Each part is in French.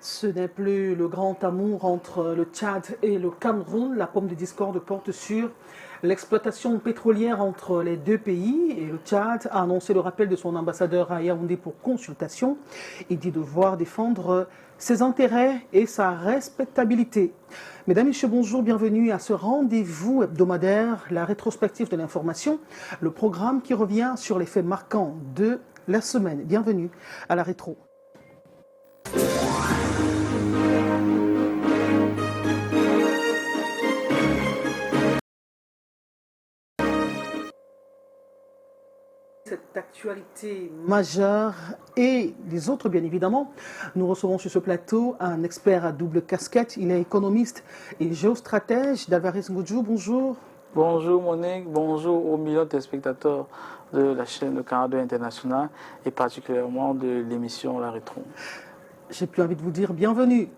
Ce n'est plus le grand amour entre le Tchad et le Cameroun. La pomme de discorde porte sur l'exploitation pétrolière entre les deux pays. Et le Tchad a annoncé le rappel de son ambassadeur à Yaoundé pour consultation. Il dit devoir défendre ses intérêts et sa respectabilité. Mesdames et messieurs, bonjour, bienvenue à ce rendez-vous hebdomadaire, la rétrospective de l'information, le programme qui revient sur les faits marquants de la semaine. Bienvenue à la rétro. Cette actualité majeure et les autres, bien évidemment. Nous recevons sur ce plateau un expert à double casquette. Il est économiste et géostratège. D'Alvarez Ngodjou, bonjour. Bonjour Monique, bonjour aux millions de téléspectateurs de la chaîne Le Canada International et particulièrement de l'émission La Rétro. J'ai plus envie de vous dire bienvenue.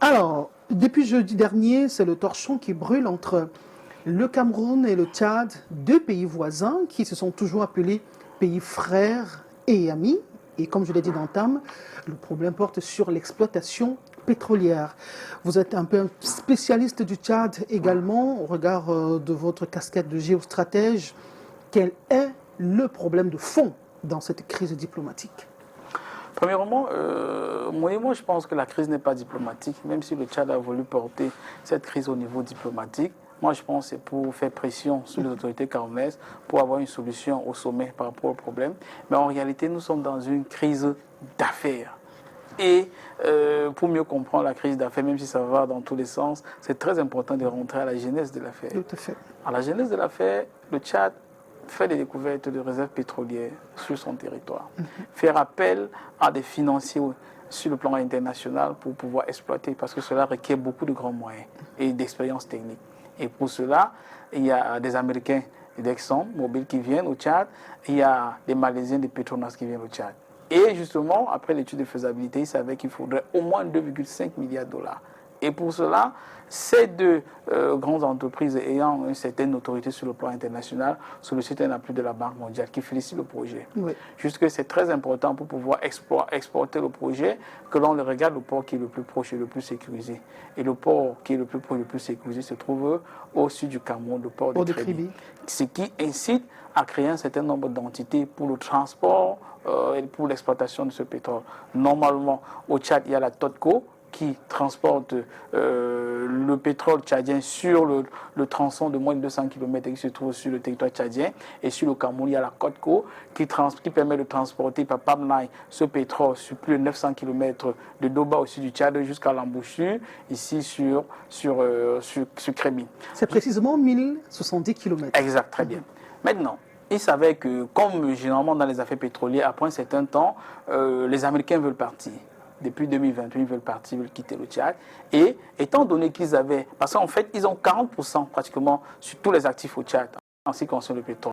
Alors, depuis jeudi dernier, c'est le torchon qui brûle entre le Cameroun et le Tchad, deux pays voisins qui se sont toujours appelés pays frères et amis. Et comme je l'ai dit d'entame, le problème porte sur l'exploitation pétrolière. Vous êtes un peu un spécialiste du Tchad également, au regard de votre casquette de géostratège. Quel est le problème de fond dans cette crise diplomatique ? Premièrement, moi je pense que la crise n'est pas diplomatique, même si le Tchad a voulu porter cette crise au niveau diplomatique. Moi, je pense que c'est pour faire pression sur les autorités camerounaises pour avoir une solution au sommet par rapport au problème. Mais en réalité, nous sommes dans une crise d'affaires. Et pour mieux comprendre la crise d'affaires, même si ça va dans tous les sens, c'est très important de rentrer à la genèse de l'affaire. Tout à fait. À la genèse de l'affaire, le Tchad fait des découvertes de réserves pétrolières sur son territoire, faire appel à des financiers sur le plan international pour pouvoir exploiter, parce que cela requiert beaucoup de grands moyens et d'expérience technique. Et pour cela, il y a des Américains d'Exxon Mobil qui viennent au Tchad, il y a des Malaisiens de Petronas qui viennent au Tchad. Et justement, après l'étude de faisabilité, ils savaient qu'il faudrait au moins 2,5 milliards de dollars. Et pour cela, ces deux grandes entreprises ayant une certaine autorité sur le plan international, sollicitent un appui de la Banque mondiale qui félicite le projet. Oui. Juste que c'est très important pour pouvoir exporter le projet, que l'on regarde le port qui est le plus proche et le plus sécurisé. Et le port qui est le plus proche et le plus sécurisé se trouve au sud du Cameroun, le port de Kribi. Ce qui incite à créer un certain nombre d'entités pour le transport et pour l'exploitation de ce pétrole. Normalement, au Tchad, il y a la TOTCO, qui transporte le pétrole tchadien sur le tronçon de moins de 200 km qui se trouve sur le territoire tchadien. Et sur le Cameroun, il y a la COTCO qui permet de transporter par Pamnaï ce pétrole sur plus de 900 km de Doba au sud du Tchad jusqu'à l'embouchure, ici sur Crémy. C'est précisément 1070 km. Exact, très bien. Maintenant, il savait que, comme généralement dans les affaires pétrolières, après un certain temps, les Américains veulent partir. Depuis 2028, ils veulent partir, ils veulent quitter le Tchad. Et étant donné qu'ils avaient... Parce qu'en fait, ils ont 40% pratiquement sur tous les actifs au Tchad, en ce qui concerne le pétrole.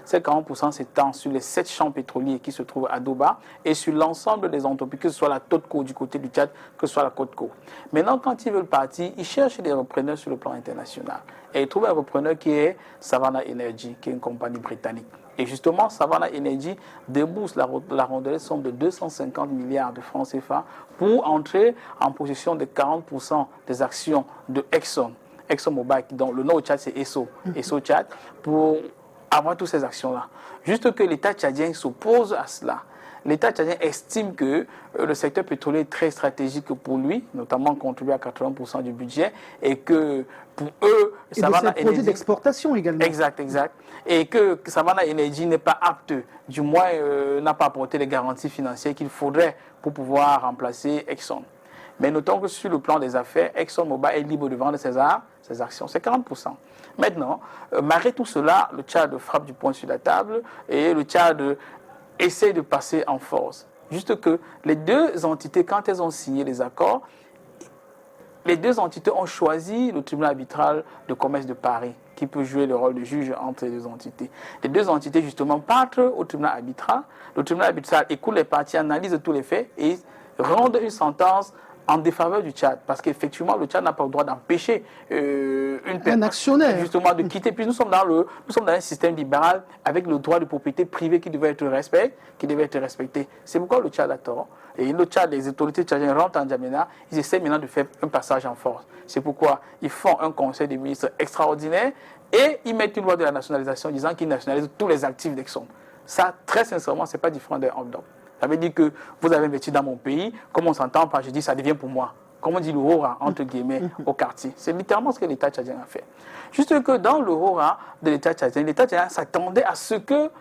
Ces 40% s'étendent sur les 7 champs pétroliers qui se trouvent à Doba et sur l'ensemble des entreprises, que ce soit la TOTCO du côté du Tchad, que ce soit la COTCO. Maintenant, quand ils veulent partir, ils cherchent des repreneurs sur le plan international. Et ils trouvent un repreneur qui est Savannah Energy, qui est une compagnie britannique. Et justement, Savannah Energy débourse la rondelette somme de 250 milliards de francs CFA pour entrer en possession de 40% des actions de ExxonMobil, dont le nom au Tchad c'est Esso Tchad, pour avoir toutes ces actions-là. Juste que l'État tchadien s'oppose à cela. L'État tchadien estime que le secteur pétrolier est très stratégique pour lui, notamment contribuer à 80% du budget, et que pour eux, Savannah Energy... produits d'exportation également. Exact. Et que Savannah Energy n'est pas apte, du moins n'a pas apporté les garanties financières qu'il faudrait pour pouvoir remplacer Exxon. Mais notons que sur le plan des affaires, ExxonMobil est libre de vendre ses actions, c'est 40%. Maintenant, malgré tout cela, le Tchad frappe du poing sur la table et le Tchad essaie de passer en force. Juste que les deux entités, quand elles ont signé les accords, les deux entités ont choisi le tribunal arbitral de commerce de Paris, qui peut jouer le rôle de juge entre les deux entités. Les deux entités, justement, partent au tribunal arbitral. Le tribunal arbitral écoute les parties, analyse tous les faits et rend une sentence en défaveur du Tchad, parce qu'effectivement, le Tchad n'a pas le droit d'empêcher une personne actionnaire justement de quitter. Puis nous sommes dans un système libéral avec le droit de propriété privée qui devait être respecté. C'est pourquoi le Tchad a tort. Et le Tchad, les autorités tchadiennes rentrent en N'Djamena, ils essaient maintenant de faire un passage en force. C'est pourquoi ils font un conseil des ministres extraordinaire et ils mettent une loi de la nationalisation disant qu'ils nationalisent tous les actifs d'Exxon. Ça, très sincèrement, ce n'est pas différent d'un hold-up. Ça veut dire que vous avez investi dans mon pays, comme on s'entend pas, je dis ça devient pour moi. Comme on dit le Hora, entre guillemets, au quartier. C'est littéralement ce que l'État tchadien a fait. Juste que dans le Hora de l'État tchadien s'attendait à ce que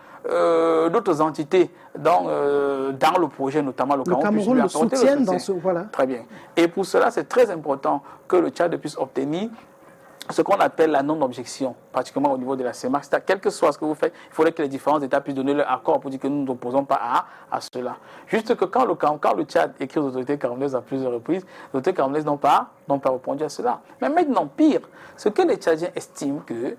d'autres entités dans le projet, notamment le Cameroun, le soutiennent dans ce... Voilà. Très bien. Et pour cela, c'est très important que le Tchad puisse obtenir ce qu'on appelle la non-objection, particulièrement au niveau de la CEMAC. C'est-à-dire, quel que soit ce que vous faites, il faudrait que les différents États puissent donner leur accord pour dire que nous ne nous opposons pas à cela. Juste que quand le Tchad écrit aux autorités camerounaises à plusieurs reprises, les autorités camerounaises n'ont pas répondu à cela. Mais maintenant, pire, ce que les Tchadiens estiment que...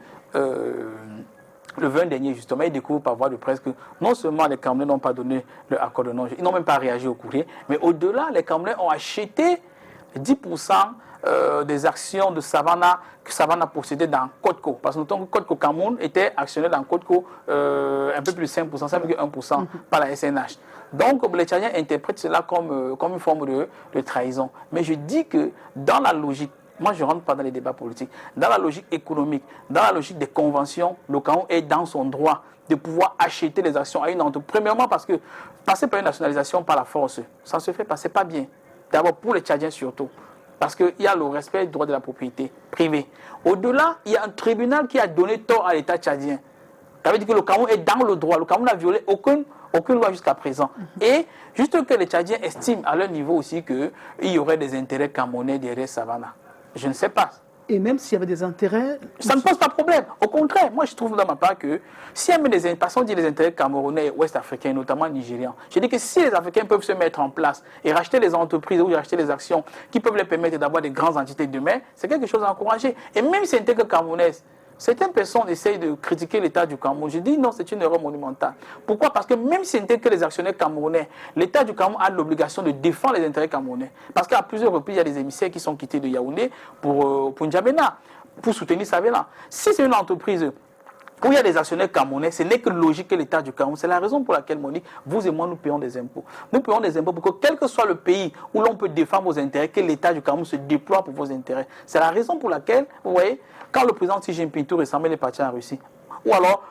le 20 dernier, justement, ils découvrent par voie de presse que non seulement les Camerounais n'ont pas donné leur accord de non, ils n'ont même pas réagi au courrier, mais au-delà, les Camerounais ont acheté 10% des actions de Savannah que Savannah possédait dans Codco. Parce que notons que Codco Cameroun était actionné dans Codco un peu plus de 5%, 5,1% par la SNH. Donc les Tchadiens interprètent cela comme une forme de trahison. Mais je dis que dans la logique, moi, je ne rentre pas dans les débats politiques. Dans la logique économique, dans la logique des conventions, le Cameroun est dans son droit de pouvoir acheter les actions à une entreprise. Premièrement, parce que passer par une nationalisation par la force, ça se fait pas, c'est pas bien. D'abord, pour les Tchadiens surtout. Parce qu'il y a le respect du droit de la propriété privée. Au-delà, il y a un tribunal qui a donné tort à l'État tchadien. Ça veut dire que le Cameroun est dans le droit. Le Cameroun n'a violé aucune loi jusqu'à présent. Et juste que les Tchadiens estiment à leur niveau aussi qu'il y aurait des intérêts camerounais derrière Savannah. Je ne sais pas. Et même s'il y avait des intérêts... Ça ne pose pas de problème. Au contraire, moi je trouve dans ma part que s'il y a des intérêts, des intérêts camerounais, ouest-africains, notamment nigérians, je dis que si les Africains peuvent se mettre en place et racheter les entreprises ou racheter les actions qui peuvent les permettre d'avoir des grandes entités demain, c'est quelque chose à encourager. Et même si c'est que camerounaise, certaines personnes essayent de critiquer l'État du Cameroun. Je dis non, c'est une erreur monumentale. Pourquoi? Parce que même si c'était que les actionnaires camerounais, l'État du Cameroun a l'obligation de défendre les intérêts camerounais. Parce qu'à plusieurs reprises, il y a des émissaires qui sont quittés de Yaoundé pour N'Djamena, pour soutenir Savannah. Si c'est une entreprise où il y a des actionnaires camerounais, ce n'est que logique que l'État du Cameroun. C'est la raison pour laquelle, Monique, vous et moi, nous payons des impôts. Nous payons des impôts pour que, quel que soit le pays où l'on peut défendre vos intérêts, que l'État du Cameroun se déploie pour vos intérêts. C'est la raison pour laquelle, vous voyez, quand le président Xi Jinping tout récemment est parti en Russie, ou alors,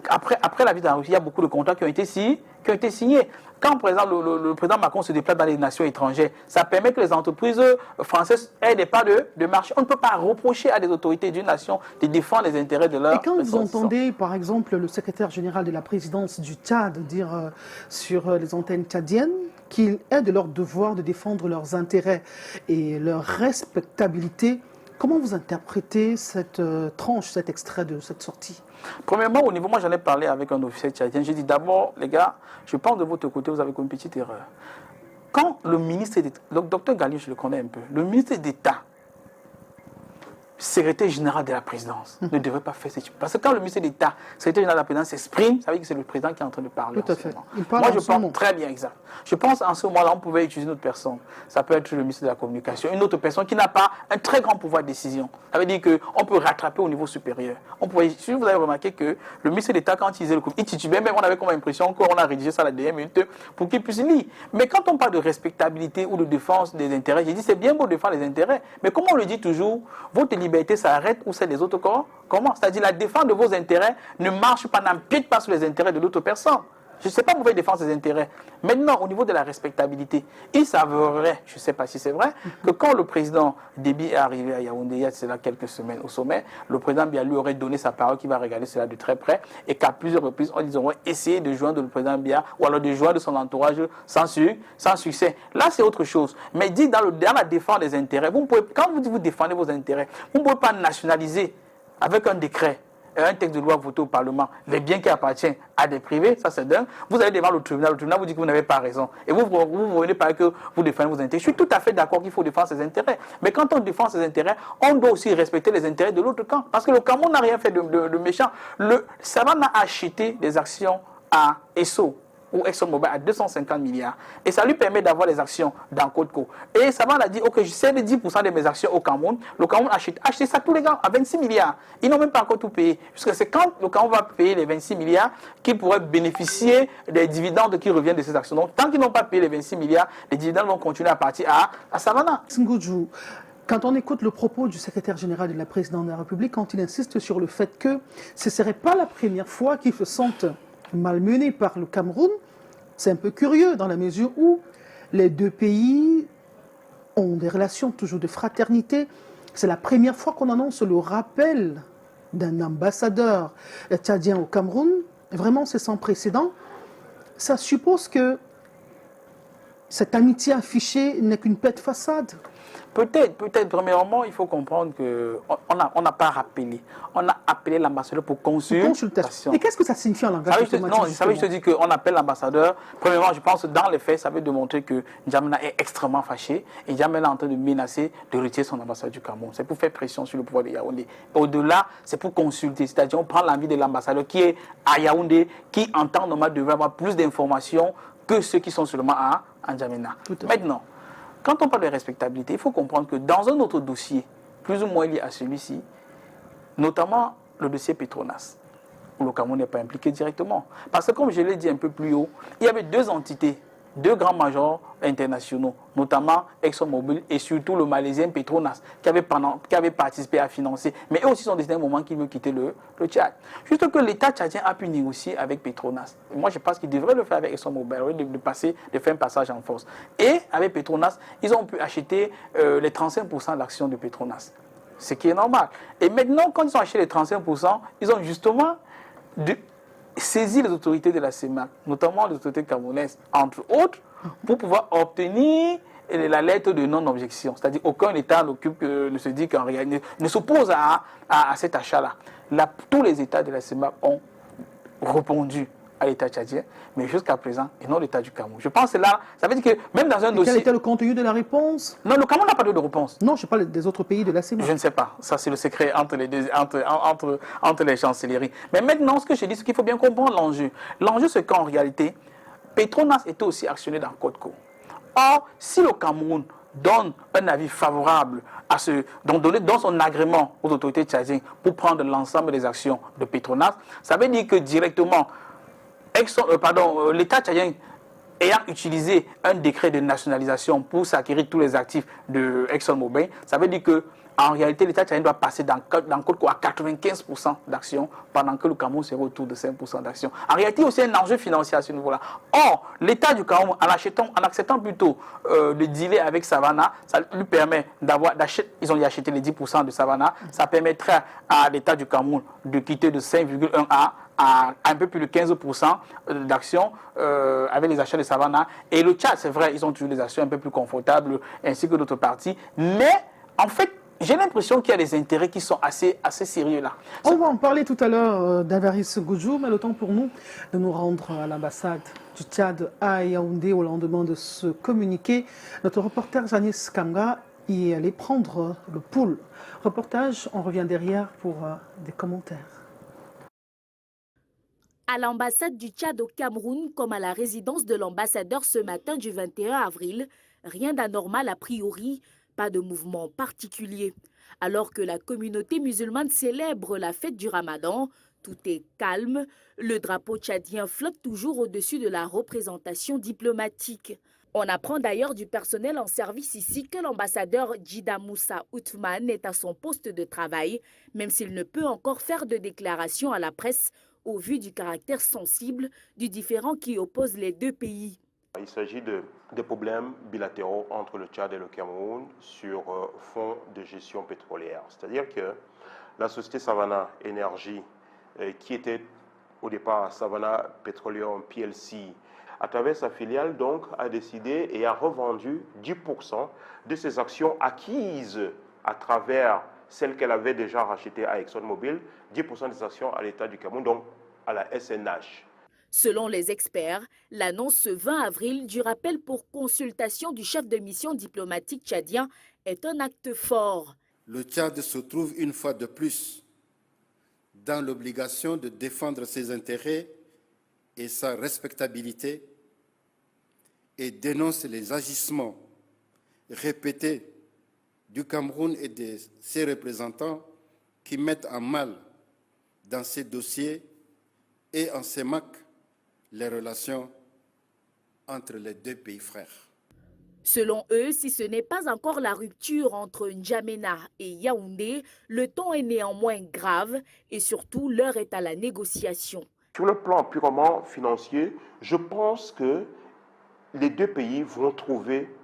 après la visite en Russie, il y a beaucoup de contrats qui ont été signés. Quand, par exemple, le président Macron se déplace dans les nations étrangères, ça permet que les entreprises françaises aient des parts de marché. On ne peut pas reprocher à des autorités d'une nation de défendre les intérêts de leur... Et quand vous entendez, par exemple, le secrétaire général de la présidence du Tchad dire sur les antennes tchadiennes qu'il est de leur devoir de défendre leurs intérêts et leur respectabilité, comment vous interprétez cette tranche, cet extrait de cette sortie? Premièrement, au niveau, moi j'en ai parlé avec un officier tchadien. J'ai dit d'abord, les gars, je pense de votre côté, vous avez une petite erreur. Quand le ministre d'État, le docteur Gallion, je le connais un peu, le ministre d'État, secrétaire général de la présidence, ne devrait pas faire cette chose. Parce que quand le ministre d'État, secrétaire général de la présidence s'exprime, ça veut dire que c'est le président qui est en train de parler. Tout à fait. Moi, je pense très bien, exact. Je pense en ce moment-là, on pouvait utiliser une autre personne. Ça peut être le ministre de la Communication, une autre personne qui n'a pas un très grand pouvoir de décision. Ça veut dire qu'on peut rattraper au niveau supérieur. Si vous avez remarqué que le ministre d'État, quand il disait le coup, il titubait, même on avait comme impression qu'on a rédigé ça à la dernière minute pour qu'il puisse lire. Mais quand on parle de respectabilité ou de défense des intérêts, j'ai dit c'est bien beau de défendre les intérêts, mais comme on le dit toujours, votre liberté s'arrête où c'est les autres corps. Comment? C'est-à-dire la défense de vos intérêts ne marche pas, n'empiète pas sur les intérêts de l'autre personne. Je ne sais pas, vous pouvez défendre ses intérêts. Maintenant, au niveau de la respectabilité, il s'avérerait, je ne sais pas si c'est vrai, que quand le président Déby est arrivé à Yaoundé, il y a cela quelques semaines au sommet, le président Biya lui aurait donné sa parole qu'il va regarder cela de très près et qu'à plusieurs reprises, ils auront essayé de joindre le président Biya ou alors de joindre son entourage sans succès. Là, c'est autre chose. Mais dit dans la défense des intérêts, quand vous défendez vos intérêts, vous ne pouvez pas nationaliser avec un décret, un texte de loi voté au Parlement, les biens qui appartiennent à des privés, ça c'est dingue. Vous allez devant le tribunal vous dit que vous n'avez pas raison. Et vous venez par que vous défendez vos intérêts. Je suis tout à fait d'accord qu'il faut défendre ses intérêts. Mais quand on défend ses intérêts, on doit aussi respecter les intérêts de l'autre camp. Parce que le Cameroun n'a rien fait de méchant. Savannah a acheté des actions à Esso. ou ExxonMobil à 250 milliards. Et ça lui permet d'avoir les actions dans Codco. Et Savane a dit, ok, je cède 10% de mes actions au Cameroun. Le Cameroun a acheté ça tous les gars à 26 milliards. Ils n'ont même pas encore tout payé. Puisque c'est quand le Cameroun va payer les 26 milliards qu'ils pourraient bénéficier des dividendes qui reviennent de ces actions. Donc tant qu'ils n'ont pas payé les 26 milliards, les dividendes vont continuer à partir à Savannah. Ngoudjou, quand on écoute le propos du secrétaire général de la présidente de la République, quand il insiste sur le fait que ce ne serait pas la première fois qu'ils se sentent malmenés par le Cameroun, c'est un peu curieux dans la mesure où les deux pays ont des relations toujours de fraternité. C'est la première fois qu'on annonce le rappel d'un ambassadeur tchadien au Cameroun. Vraiment, c'est sans précédent. Ça suppose que cette amitié affichée n'est qu'une pète façade. Peut-être, premièrement, il faut comprendre qu'on n'a pas rappelé. On a appelé l'ambassadeur pour consultation. Et qu'est-ce que ça signifie en langage diplomatique? Non, ça veut juste dire qu'on appelle l'ambassadeur. Premièrement, je pense que dans les faits, ça veut démontrer que N'Djamena est extrêmement fâché et N'Djamena est en train de menacer de retirer son ambassade du Cameroun. C'est pour faire pression sur le pouvoir de Yaoundé. Au-delà, c'est pour consulter. C'est-à-dire, on prend l'avis de l'ambassadeur qui est à Yaoundé, qui en temps normal devrait avoir plus d'informations que ceux qui sont seulement à N'Djamena. Maintenant, quand on parle de respectabilité, il faut comprendre que dans un autre dossier, plus ou moins lié à celui-ci, notamment le dossier Petronas, où le Cameroun n'est pas impliqué directement. Parce que comme je l'ai dit un peu plus haut, il y avait deux entités, deux grands majors internationaux, notamment ExxonMobil et surtout le Malaisien Petronas, qui avait participé à financer. Mais eux aussi sont décidé à un moment qu'ils veulent quitter le Tchad. Juste que l'État tchadien a pu négocier avec Petronas. Moi, je pense qu'il devrait le faire avec ExxonMobil, de faire un passage en force. Et avec Petronas, ils ont pu acheter les 35% d'actions de Petronas. Ce qui est normal. Et maintenant, quand ils ont acheté les 35%, ils ont justement saisi les autorités de la CEMAC, notamment les autorités camerounaises, entre autres, pour pouvoir obtenir la lettre de non-objection. C'est-à-dire aucun État ne se dit qu'en réalité, ne s'oppose à cet achat-là. Tous les États de la CEMAC ont répondu à l'État tchadien, mais jusqu'à présent, et non l'État du Cameroun. Je pense que là, ça veut dire que même dans un dossier... Quel était le contenu de la réponse? Non, le Cameroun n'a pas de réponse. Non, je parle des autres pays de la CEMAC. Je ne sais pas. Ça, c'est le secret entre les chancelleries. Mais maintenant, ce que je dis, c'est qu'il faut bien comprendre l'enjeu. L'enjeu, c'est qu'en réalité, Petronas était aussi actionné dans Codco. Or, si le Cameroun donne un avis favorable donne son agrément aux autorités tchadiennes pour prendre l'ensemble des actions de Petronas, ça veut dire que directement, l'État tchadien ayant utilisé un décret de nationalisation pour s'acquérir tous les actifs de ExxonMobil, ça veut dire que en réalité, l'État tchadien doit passer dans Codco à 95% d'actions, pendant que le Cameroun serait autour de 5% d'actions. En réalité, il y a aussi un enjeu financier à ce niveau-là. Or, l'État du Cameroun, en acceptant plutôt de dealer avec Savannah, ça lui permet ils ont acheté les 10% de Savannah, ça permettrait à l'État du Cameroun de quitter de 5,1 à un peu plus de 15% d'actions avec les achats de Savannah. Et le Tchad, c'est vrai, ils ont toujours des actions un peu plus confortables, ainsi que d'autres parties. Mais, en fait, j'ai l'impression qu'il y a des intérêts qui sont assez sérieux là. On va en parler tout à l'heure d'Avaris Ngoudjou, mais le temps pour nous de nous rendre à l'ambassade du Tchad à Yaoundé au lendemain de ce communiqué. Notre reporter Janice Kanga y est allé prendre le pouls. Reportage, on revient derrière pour des commentaires. À l'ambassade du Tchad au Cameroun, comme à la résidence de l'ambassadeur ce matin du 21 avril, rien d'anormal a priori, pas de mouvement particulier. Alors que la communauté musulmane célèbre la fête du Ramadan, tout est calme. Le drapeau tchadien flotte toujours au-dessus de la représentation diplomatique. On apprend d'ailleurs du personnel en service ici que l'ambassadeur Djida Moussa Othman est à son poste de travail, même s'il ne peut encore faire de déclaration à la presse au vu du caractère sensible du différend qui oppose les deux pays. Il s'agit de problèmes bilatéraux entre le Tchad et le Cameroun sur fond de gestion pétrolière. C'est-à-dire que la société Savannah Énergie, qui était au départ Savannah Petroleum PLC, à travers sa filiale, donc, a décidé et a revendu 10% de ses actions acquises à travers celles qu'elle avait déjà rachetées à ExxonMobil, 10% des actions à l'État du Cameroun, donc à la SNH. Selon les experts, l'annonce ce 20 avril du rappel pour consultation du chef de mission diplomatique tchadien est un acte fort. Le Tchad se trouve une fois de plus dans l'obligation de défendre ses intérêts et sa respectabilité et dénonce les agissements répétés du Cameroun et de ses représentants qui mettent en mal dans ces dossiers et en sémaquent les relations entre les deux pays frères. Selon eux, si ce n'est pas encore la rupture entre N'Djamena et Yaoundé, le ton est néanmoins grave et surtout l'heure est à la négociation. Sur le plan purement financier, je pense que les deux pays vont trouver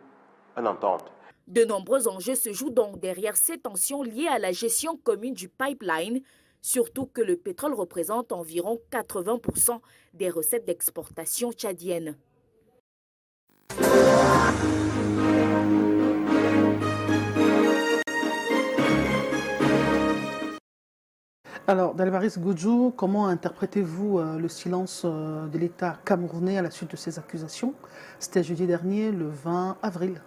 une entente. De nombreux enjeux se jouent donc derrière ces tensions liées à la gestion commune du pipeline, surtout que le pétrole représente environ 80% des recettes d'exportation tchadiennes. Alors, Dalvaris Goudjou, comment interprétez-vous le silence de l'État camerounais à la suite de ces accusations? C'était jeudi dernier, le 20 avril.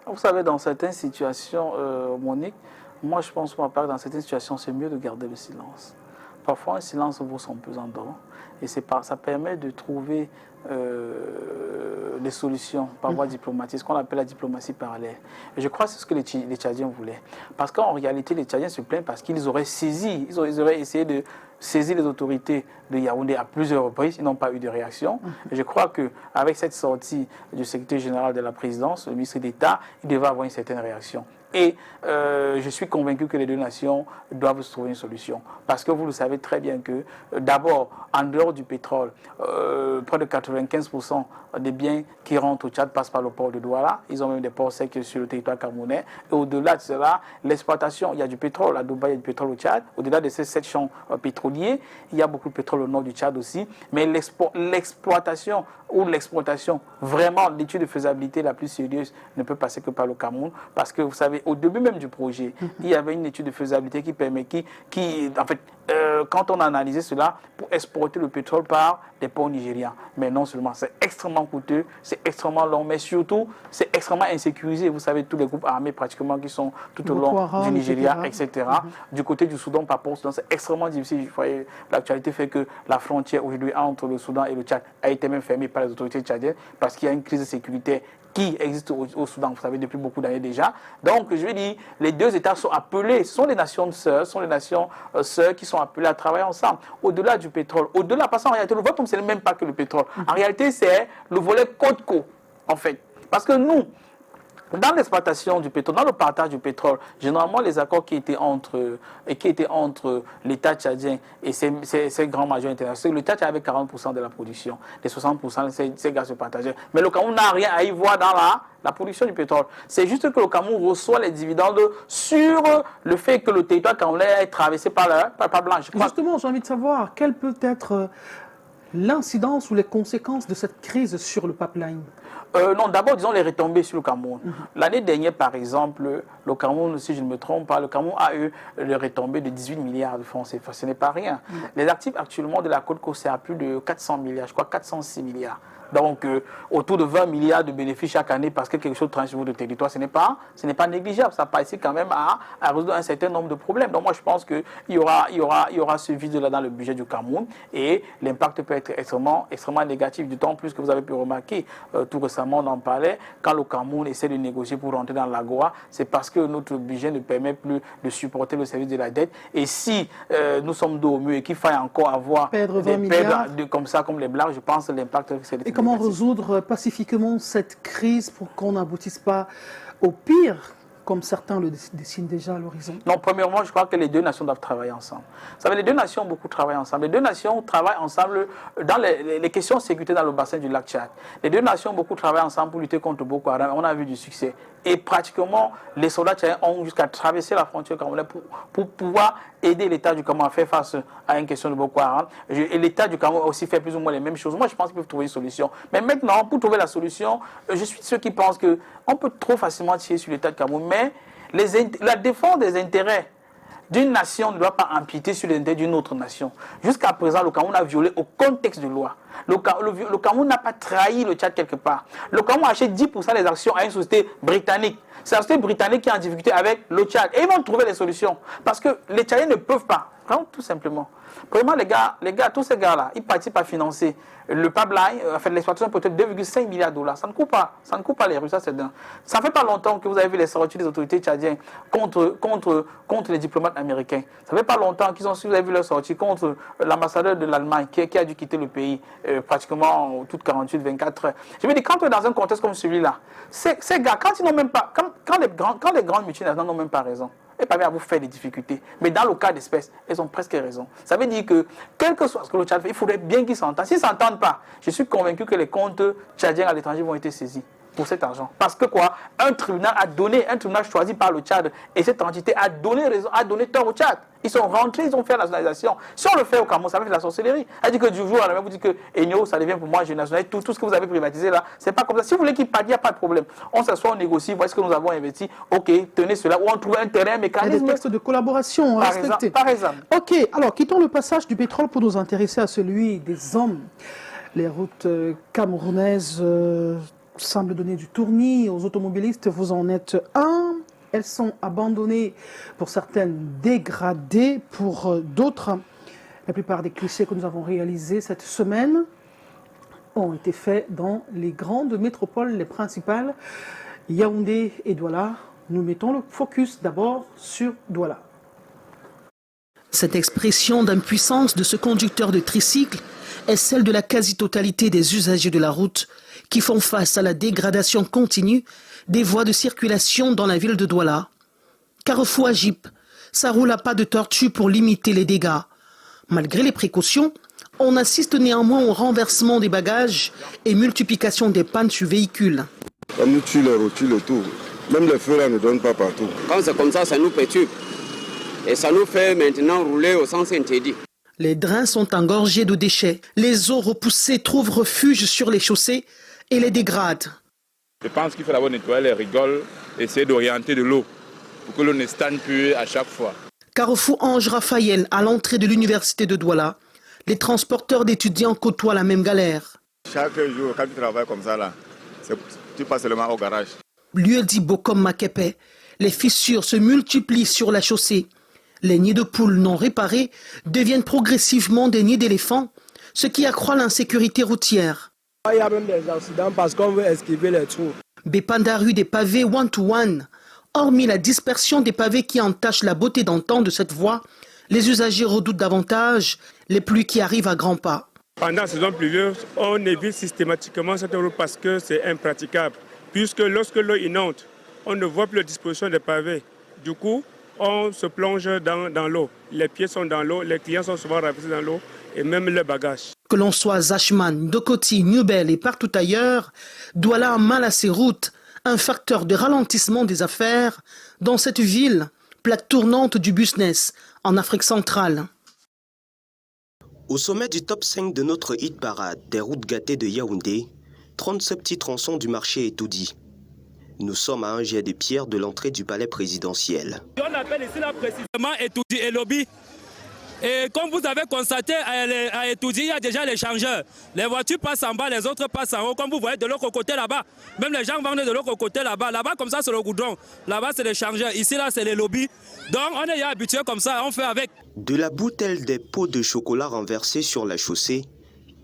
Vous savez, dans certaines situations, Monique, moi je pense pour ma part, dans certaines situations, c'est mieux de garder le silence. Parfois, un silence vaut son pesant d'or et ça permet de trouver des solutions par voie diplomatique, ce qu'on appelle la diplomatie parallèle. Et je crois que c'est ce que les Tchadiens voulaient. Parce qu'en réalité, les Tchadiens se plaignent parce qu'ils auraient saisi, ils auraient essayé de saisir les autorités de Yaoundé à plusieurs reprises, ils n'ont pas eu de réaction. Et je crois qu'avec cette sortie du secrétaire général de la présidence, le ministre d'État, il devait avoir une certaine réaction. Et je suis convaincu que les deux nations doivent se trouver une solution. Parce que vous le savez très bien que, d'abord, en dehors du pétrole, près de 95% des biens qui rentrent au Tchad passent par le port de Douala. Ils ont même des ports secs sur le territoire camerounais. Et au-delà de cela, l'exploitation, il y a du pétrole à Dubaï, il y a du pétrole au Tchad. Au-delà de ces 7 champs pétroliers, il y a beaucoup de pétrole au nord du Tchad aussi. Mais l'exploitation ou l'exploitation, vraiment, l'étude de faisabilité la plus sérieuse ne peut passer que par le Cameroun. Parce que, vous savez, au début même du projet, il y avait une étude de faisabilité qui permet, en fait, quand on a analysé cela, pour exporter le pétrole par des ports nigériens. Mais non seulement, c'est extrêmement coûteux, c'est extrêmement long, mais surtout, c'est extrêmement insécurisé. Vous savez, tous les groupes armés pratiquement qui sont tout au long du Nigeria, etc. Du côté du Soudan, par rapport au Soudan, c'est extrêmement difficile. L'actualité fait que la frontière aujourd'hui entre le Soudan et le Tchad a été même fermée par les autorités tchadiennes parce qu'il y a une crise sécuritaire qui existe au Soudan, vous savez, depuis beaucoup d'années déjà. Donc, je veux dire, les deux États sont appelés, ce sont des nations sœurs, qui sont appelées à travailler ensemble. Au-delà du pétrole, au-delà, parce qu'en réalité, le vote, ce n'est même pas que le pétrole. En réalité, c'est le volet côte-côte, en fait. Parce que nous, dans l'exploitation du pétrole, dans le partage du pétrole, généralement les accords qui étaient entre l'État tchadien et ses grands majeurs internationaux, le Tchad avait 40% de la production, les 60% ces gaz se partageaient. Mais le Cameroun n'a rien à y voir dans la production du pétrole. C'est juste que le Cameroun reçoit les dividendes sur le fait que le territoire camerounais est traversé par la blanche. Justement, j'ai envie de savoir quelle peut être l'incidence ou les conséquences de cette crise sur le pipeline. Non, d'abord, disons les retombées sur le Cameroun. L'année dernière, par exemple, le Cameroun, si je ne me trompe pas, le Cameroun a eu les retombées de 18 milliards de francs CFA. Ce n'est pas rien. Les actifs actuellement de la Côte-Côte, c'est à plus de 400 milliards, je crois 406 milliards. Donc, autour de 20 milliards de bénéfices chaque année parce que quelque chose transfère de territoire, ce n'est pas négligeable. Ça participe quand même à résoudre un certain nombre de problèmes. Donc, moi, je pense qu'il y aura ce vide-là dans le budget du Cameroun et l'impact peut être extrêmement négatif. D'autant plus que vous avez pu remarquer, tout récemment, on en parlait, quand le Cameroun essaie de négocier pour rentrer dans l'AGOA, c'est parce que notre budget ne permet plus de supporter le service de la dette. Et si nous sommes dos au mur et qu'il faille encore avoir perdre 20 des milliards comme ça, comme les blagues, je pense que l'impact, c'est Et comment résoudre pacifiquement cette crise pour qu'on n'aboutisse pas au pire, comme certains le dessinent déjà à l'horizon? Non, premièrement, je crois que les deux nations doivent travailler ensemble. Vous savez, les deux nations ont beaucoup travaillé ensemble. Les deux nations travaillent ensemble dans les questions de sécurité dans le bassin du lac Tchad. Les deux nations ont beaucoup travaillé ensemble pour lutter contre Boko Haram. On a vu du succès. Et pratiquement, les soldats tchadiens ont jusqu'à traverser la frontière camerounaise pour pouvoir aider l'État du Cameroun à faire face à une question de Boko Haram. Et l'État du Cameroun a aussi fait plus ou moins les mêmes choses. Moi, je pense qu'ils peuvent trouver une solution. Mais maintenant, pour trouver la solution, je suis de ceux qui pensent qu'on peut trop facilement tirer sur l'État du Cameroun. Mais la défense des intérêts d'une nation ne doit pas empiéter sur les intérêts d'une autre nation. Jusqu'à présent, le Cameroun a violé aucun texte de loi. Le Cameroun n'a pas trahi le Tchad quelque part. Le Cameroun achète 10% des actions à une société britannique. C'est la société britannique qui est en difficulté avec le Tchad. Et ils vont trouver des solutions. Parce que les Tchadiens ne peuvent pas Vraiment, tout simplement. Premièrement, les gars, tous ces gars-là, ils participent à financer le pipeline, l'exploitation peut-être 2,5 milliards de dollars. Ça ne coupe pas les Russes, ça c'est dingue. Ça fait pas longtemps que vous avez vu les sorties des autorités tchadiennes contre les diplomates américains. Ça fait pas longtemps vous avez vu leurs sorties contre l'ambassadeur de l'Allemagne qui a dû quitter le pays pratiquement toutes 48-24 heures. Je veux dire, quand on est dans un contexte comme celui-là, ces gars, quand ils n'ont même pas, quand les grandes multinationales n'ont même pas raison, et pas bien à vous faire des difficultés. Mais dans le cas d'espèces, elles ont presque raison. Ça veut dire que, quel que soit ce que le Tchad fait, il faudrait bien qu'ils s'entendent. S'ils ne s'entendent pas, je suis convaincu que les comptes tchadiens à l'étranger vont être saisis pour cet argent. Parce que quoi, un tribunal choisi par le Tchad, et cette entité a donné raison, a donné tort au Tchad. Ils sont rentrés, ils ont fait la nationalisation. Si on le fait au Cameroun, ça fait de la sorcellerie. C'est-à-dire que du jour à la vous dites que Enyo, ça devient pour moi, je nationalise tout ce que vous avez privatisé là, c'est pas comme ça. Si vous voulez qu'il parte, il n'y a pas de problème. On s'assoit, on négocie, voici ce que nous avons investi. Ok, tenez cela, ou on trouve un terrain, un mécanisme. Il y a des textes de collaboration respectés. Par exemple. Ok, alors quittons le passage du pétrole pour nous intéresser à celui des hommes. Les routes camerounaises semblent donner du tournis aux automobilistes. Vous en êtes un. Elles sont abandonnées, pour certaines dégradées, pour d'autres. La plupart des clichés que nous avons réalisés cette semaine ont été faits dans les grandes métropoles, les principales, Yaoundé et Douala. Nous mettons le focus d'abord sur Douala. Cette expression d'impuissance de ce conducteur de tricycle est celle de la quasi-totalité des usagers de la route qui font face à la dégradation continue des voies de circulation dans la ville de Douala. Carrefour à Jeep, ça roule à pas de tortue pour limiter les dégâts. Malgré les précautions, on assiste néanmoins au renversement des bagages et multiplication des pannes sur véhicules. On nous tue les rotules et tout. Même les feux là ne donnent pas partout. Quand c'est comme ça nous perturbe. Et ça nous fait maintenant rouler au sens interdit. Les drains sont engorgés de déchets. Les eaux repoussées trouvent refuge sur les chaussées et les dégradent. Je pense qu'il faut d'abord nettoyer les rigoles, essayer d'orienter de l'eau pour que l'eau ne stagne plus à chaque fois. Carrefour Ange Raphaël, à l'entrée de l'université de Douala, les transporteurs d'étudiants côtoient la même galère. Chaque jour, quand tu travailles comme ça, là, tu passes seulement au garage. Lieu dit Bokom Makepe, les fissures se multiplient sur la chaussée. Les nids de poules non réparés deviennent progressivement des nids d'éléphants, ce qui accroît l'insécurité routière. Il y a même des accidents parce qu'on veut esquiver les trous. Bépandaru des pavés one-to-one. Hormis la dispersion des pavés qui entachent la beauté d'antan de cette voie, les usagers redoutent davantage les pluies qui arrivent à grands pas. Pendant la saison pluvieuse, on évite systématiquement cette route parce que c'est impraticable. Puisque lorsque l'eau inonde, on ne voit plus la disposition des pavés. Du coup, on se plonge dans l'eau. Les pieds sont dans l'eau, les clients sont souvent ravissés dans l'eau et même les bagages. Que l'on soit à Zachman, Dokoti, Newbel et partout ailleurs, Douala a mal à ses routes, un facteur de ralentissement des affaires dans cette ville, plaque tournante du business en Afrique centrale. Au sommet du top 5 de notre hit parade des routes gâtées de Yaoundé, 37 petits tronçons du marché Etoudi. Nous sommes à un jet de pierre de l'entrée du palais présidentiel. On appelle ici là précisément Etoudi et Lobby. Et comme vous avez constaté à Etoudi, il y a déjà les changeurs. Les voitures passent en bas, les autres passent en haut. Comme vous voyez de l'autre côté là-bas, même les gens vendent de l'autre côté là-bas. Là-bas, comme ça, c'est le goudron. Là-bas, c'est les changeurs. Ici, là, c'est les lobbies. Donc, on est habitué comme ça, on fait avec. De la boue telle des pots de chocolat renversés sur la chaussée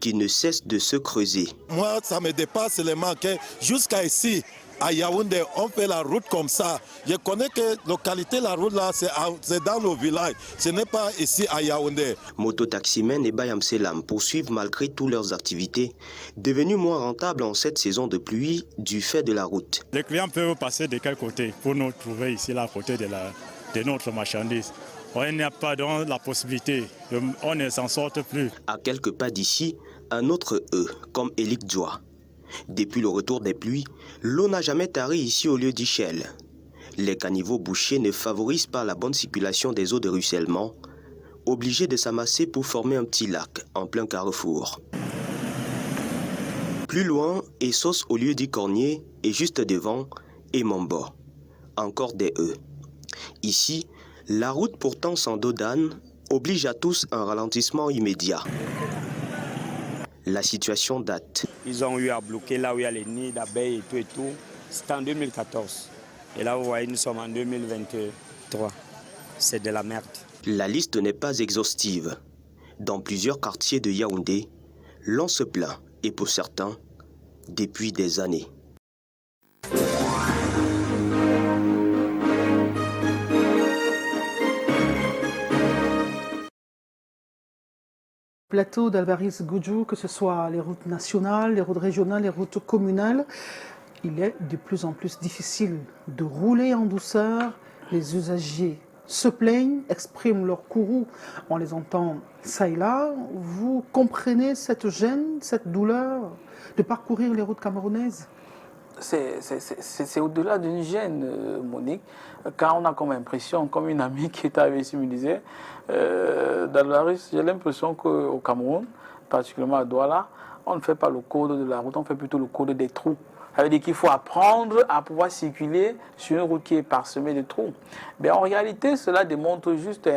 qui ne cesse de se creuser. Moi, ça me dépasse les mains jusqu'à ici. À Yaoundé, on fait la route comme ça. Je connais que la localité, la route là, c'est dans nos villages. Ce n'est pas ici à Yaoundé. Mototaximen et Bayam Selam poursuivent malgré toutes leurs activités, devenues moins rentables en cette saison de pluie du fait de la route. Les clients peuvent passer de quel côté pour nous trouver ici là, à côté de notre marchandise. On n'a pas donc la possibilité, on ne s'en sort plus. À quelques pas d'ici, un autre E, comme Elik Djoa. Depuis le retour des pluies, l'eau n'a jamais tari ici au lieu d'Ichel. Les caniveaux bouchés ne favorisent pas la bonne circulation des eaux de ruissellement, obligés de s'amasser pour former un petit lac en plein carrefour. Plus loin, Essos au lieu d'Icornier et juste devant, Emambo. Encore des E. Ici, la route pourtant sans dos d'âne oblige à tous un ralentissement immédiat. La situation date. Ils ont eu à bloquer là où il y a les nids d'abeilles et tout. C'était en 2014. Et là, vous voyez, nous sommes en 2023. C'est de la merde. La liste n'est pas exhaustive. Dans plusieurs quartiers de Yaoundé, l'on se plaint, et pour certains, depuis des années. Plateau d'Alvarez Goudjou, que ce soit les routes nationales, les routes régionales, les routes communales, il est de plus en plus difficile de rouler en douceur. Les usagers se plaignent, expriment leur courroux, on les entend ça et là. Vous comprenez cette gêne, cette douleur de parcourir les routes camerounaises? C'est au-delà d'une gêne, Monique, car on a comme impression, comme une amie qui est arrivée ici me disait, dans la rue, j'ai l'impression qu'au Cameroun, particulièrement à Douala, on ne fait pas le code de la route, on fait plutôt le code des trous. Ça veut dire qu'il faut apprendre à pouvoir circuler sur une route qui est parsemée de trous. Mais en réalité, cela démontre juste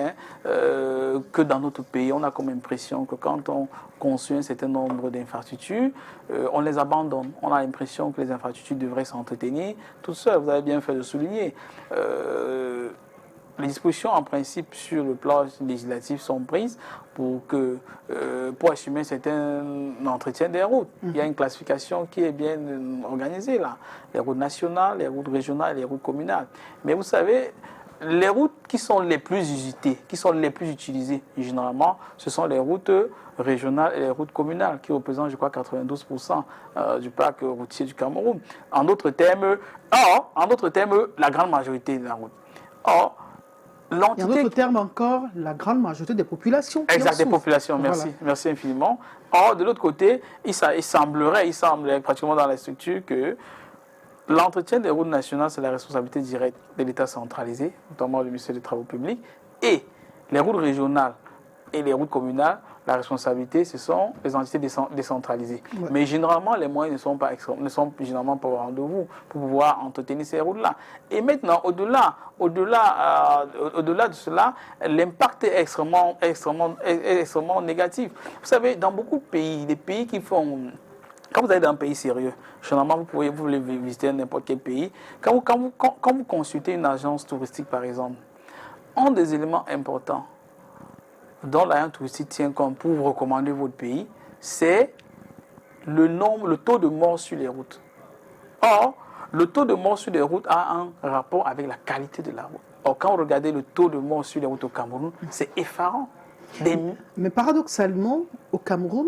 que dans notre pays, on a comme impression que quand on construit un certain nombre d'infrastructures, on les abandonne. On a l'impression que les infrastructures devraient s'entretenir tout seul. Vous avez bien fait de souligner. Les dispositions en principe sur le plan législatif sont prises pour assumer un certain entretien des routes. Il y a une classification qui est bien organisée là. Les routes nationales, les routes régionales et les routes communales. Mais vous savez, les routes qui sont les plus usitées, qui sont les plus utilisées, généralement, ce sont les routes régionales et les routes communales, qui représentent, je crois, 92% du parc routier du Cameroun. En d'autres termes, la grande majorité de la route. Or, et en d'autres termes encore, la grande majorité des populations. Exact, des populations, merci. Voilà. Merci infiniment. Or, de l'autre côté, il semblerait pratiquement dans la structure que l'entretien des routes nationales, c'est la responsabilité directe de l'État centralisé, notamment du ministère des Travaux publics, et les routes régionales et les routes communales, la responsabilité, ce sont les entités décentralisées. Ouais. Mais généralement, les moyens ne sont généralement pas au rendez-vous pour pouvoir entretenir ces routes-là. Et maintenant, au-delà de cela, l'impact est extrêmement négatif. Vous savez, dans beaucoup de pays, des pays qui font... Quand vous allez dans un pays sérieux, généralement, vous voulez visiter n'importe quel pays. Quand vous consultez une agence touristique, par exemple, un des éléments importants dont l'agent touristique tient compte pour vous recommander votre pays, c'est le taux de mort sur les routes. Or, le taux de mort sur les routes a un rapport avec la qualité de la route. Or, quand vous regardez le taux de mort sur les routes au Cameroun, c'est effarant. Mais paradoxalement, au Cameroun,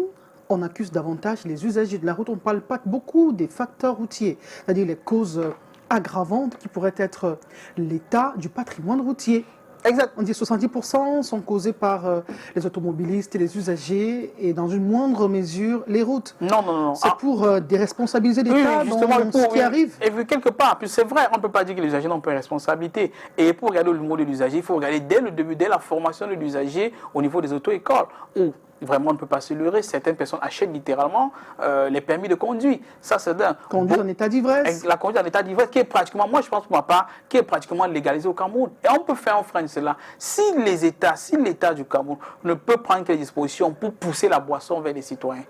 on accuse davantage les usagers de la route. On ne parle pas beaucoup des facteurs routiers, c'est-à-dire les causes aggravantes qui pourraient être l'état du patrimoine routier. Exact. On dit 70% sont causés par les automobilistes et les usagers et dans une moindre mesure les routes. Non. C'est pour déresponsabiliser l'État dans ce qui arrive. Et quelque part, puis c'est vrai, on ne peut pas dire que les usagers n'ont pas de responsabilité. Et pour regarder le mot de l'usager, il faut regarder dès le début, dès la formation de l'usager au niveau des auto-écoles, où vraiment on ne peut pas se leurrer. Certaines personnes achètent littéralement les permis de conduire. Ça, c'est d'un. Conduire en état d'ivresse. La conduite en état d'ivresse qui est pratiquement, moi je pense pour ma part, qui est pratiquement légalisée au Cameroun. Et on peut faire un frein de cela. Si l'État du Cameroun ne peut prendre quelques dispositions pour pousser la boisson vers les citoyens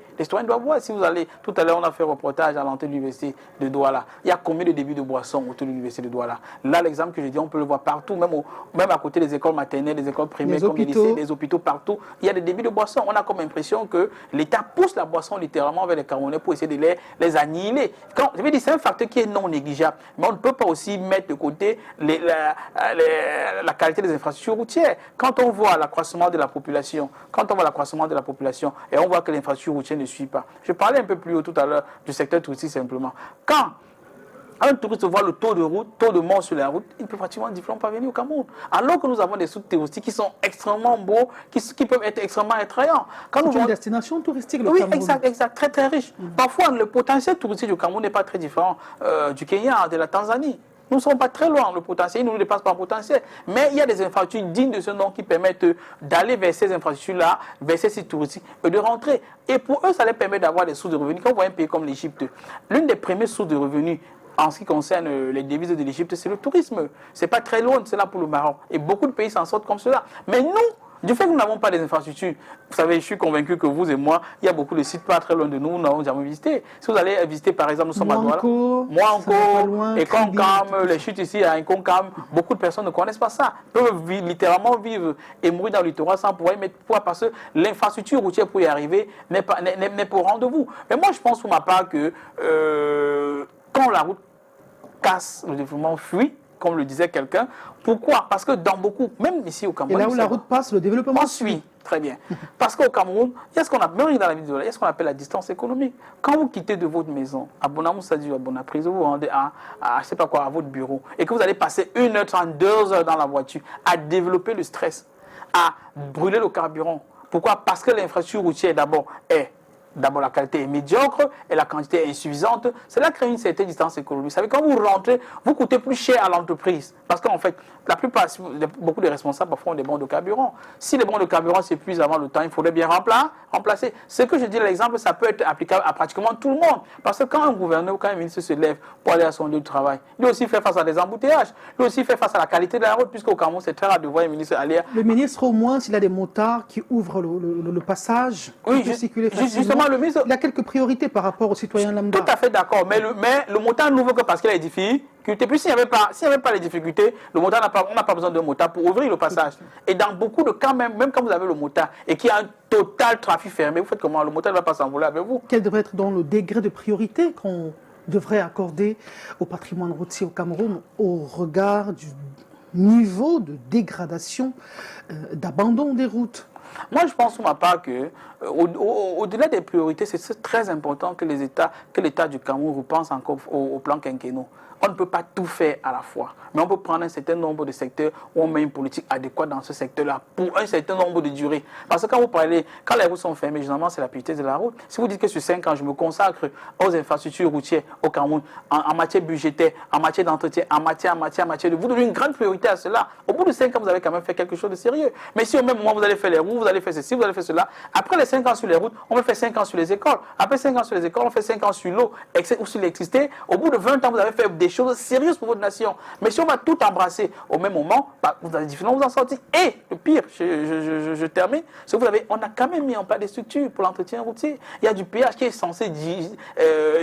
doivent voir. Si vous allez, tout à l'heure on a fait un reportage à l'entrée de l'université de Douala. Il y a combien de débits de boissons autour de l'université de Douala? Là, l'exemple que je dis, on peut le voir partout, même à côté des écoles maternelles, des écoles primaires, comme les lycées, les hôpitaux, partout. Il y a des débits de boissons. On a comme impression que l'État pousse la boisson littéralement vers les Camerounais pour essayer de les annihiler. Je veux dire, c'est un facteur qui est non négligeable. Mais on ne peut pas aussi mettre de côté la qualité des infrastructures routières. Quand on voit l'accroissement de la population, et on voit que l'infrastructure routière ne suit pas. Je parlais un peu plus haut tout à l'heure du secteur touristique simplement. Quand un touriste voit le taux de mort sur la route, il peut pratiquement difficilement pas venir au Cameroun. Alors que nous avons des sites touristiques qui sont extrêmement beaux, qui peuvent être extrêmement attrayants. C'est une destination touristique, le Cameroun. Oui, exact, très très riche. Parfois, le potentiel touristique du Cameroun n'est pas très différent du Kenya, de la Tanzanie. Nous ne sommes pas très loin, le potentiel, il ne nous dépasse pas le potentiel. Mais il y a des infrastructures dignes de ce nom qui permettent d'aller vers ces infrastructures-là, vers ces sites touristiques et de rentrer. Et pour eux, ça leur permet d'avoir des sources de revenus. Quand on voit un pays comme l'Égypte, l'une des premières sources de revenus en ce qui concerne les devises de l'Égypte, c'est le tourisme. Ce n'est pas très loin, c'est là pour le Maroc. Et beaucoup de pays s'en sortent comme cela. Mais nous Du fait que nous n'avons pas des infrastructures, vous savez, je suis convaincu que vous et moi, il y a beaucoup de sites pas très loin de nous, nous n'avons jamais visité. Si vous allez visiter, par exemple, nous sommes à Douala, Mouanko, et Konkam, les chutes ici à Konkam, beaucoup de personnes ne connaissent pas ça. Ils peuvent littéralement vivre et mourir dans le littoral sans pouvoir y mettre poids parce que l'infrastructure routière pour y arriver n'est pas au rendez-vous. Mais moi, je pense pour ma part que quand la route casse, le développement fuit, comme le disait quelqu'un. Pourquoi? Parce que dans beaucoup, même ici au Cameroun... Et là où la route passe, le développement suit. Très bien. Parce qu'au Cameroun, il y a ce qu'on appelle, même dans la ville de Douala, il y a ce qu'on appelle la distance économique. Quand vous quittez de votre maison, à Bonamoussadi ou à Bonaprise, vous vous rendez à je sais pas quoi, à votre bureau, et que vous allez passer 1h30, 2 heures dans la voiture à développer le stress, à brûler le carburant. Pourquoi? Parce que l'infrastructure routière d'abord la qualité est médiocre et la quantité est insuffisante. Cela crée une certaine distance économique. Vous savez, quand vous rentrez, vous coûtez plus cher à l'entreprise. Parce qu'en fait, la plupart, beaucoup de responsables parfois ont des bons de carburant. Si les bons de carburant s'épuisent avant le temps, il faudrait bien remplacer. Ce que je dis, l'exemple, ça peut être applicable à pratiquement tout le monde. Parce que quand un gouverneur ou quand un ministre se lève pour aller à son lieu de travail, lui aussi fait face à des embouteillages. Lui aussi fait face à la qualité de la route, puisqu'au Cameroun, c'est très rare de voir un ministre aller... Le ministre, au moins, s'il a des motards qui ouvrent le passage, oui, peut circuler facilement. Justement, le ministre... Il a quelques priorités par rapport aux citoyens lambda. Tout à fait d'accord, mais le motard n'ouvre que parce qu'il a des difficultés. Puis s'il n'y avait pas les difficultés, le motard on n'a pas besoin d'un motard pour ouvrir le passage. Et dans beaucoup de cas, même quand vous avez le motard et qu'il y a un total trafic fermé, vous faites comment? Le motard ne va pas s'envoler avec vous. Quel devrait être donc le degré de priorité qu'on devrait accorder au patrimoine routier au Cameroun au regard du niveau de dégradation, d'abandon des routes? Moi, je pense pour ma part que, au-delà des priorités, c'est très important que l'État du Cameroun repense encore au plan quinquennal. On ne peut pas tout faire à la fois, mais on peut prendre un certain nombre de secteurs où on met une politique adéquate dans ce secteur-là pour un certain nombre de durées. Parce que quand les routes sont fermées, généralement c'est la petitesse de la route. Si vous dites que sur 5 ans, je me consacre aux infrastructures routières au Cameroun, en matière budgétaire, en matière d'entretien, en matière de... Vous donnez une grande priorité à cela. Au bout de 5 ans, vous avez quand même fait quelque chose de sérieux. Mais si au même moment, vous allez faire les routes, vous allez faire ceci, vous allez faire cela, après les 5 ans sur les routes, on va faire 5 ans sur les écoles. Après 5 ans sur les écoles, on fait 5 ans sur l'eau ou sur l'électricité. Au bout de 20 ans, vous avez fait des choses sérieuses pour votre nation. Mais si on va tout embrasser au même moment, vous allez difficilement vous en sortir. Et le pire, je termine, c'est que on a quand même mis en place des structures pour l'entretien routier. Il y a du péage qui est censé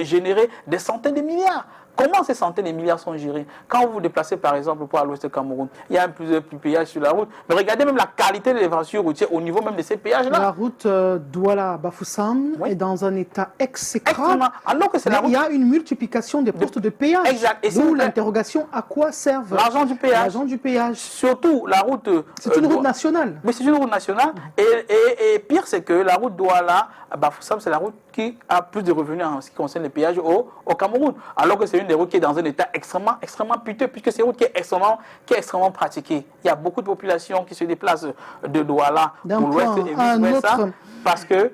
générer des centaines de milliards. Comment ces centaines de milliards sont gérés? Quand vous vous déplacez par exemple pour l'ouest du Cameroun, il y a plusieurs péages sur la route. Mais regardez même la qualité de l'infrastructure routière au niveau même de ces péages-là. La route Douala-Bafoussam est dans un état exécrable. Alors que il y a une multiplication des postes de péage. Exact. D'où l'interrogation, à quoi servent l'argent du péage? L'argent du péage. Surtout la route... C'est une route nationale. Mais c'est une route nationale. Et pire, c'est que la route Douala-Bafoussam, c'est la route qui a plus de revenus en ce qui concerne les péages au Cameroun. Alors que c'est une des routes qui est dans un état extrêmement piteux, puisque c'est une route qui est extrêmement pratiquée. Il y a beaucoup de populations qui se déplacent de Douala pour l'ouest et vice-versa, parce que,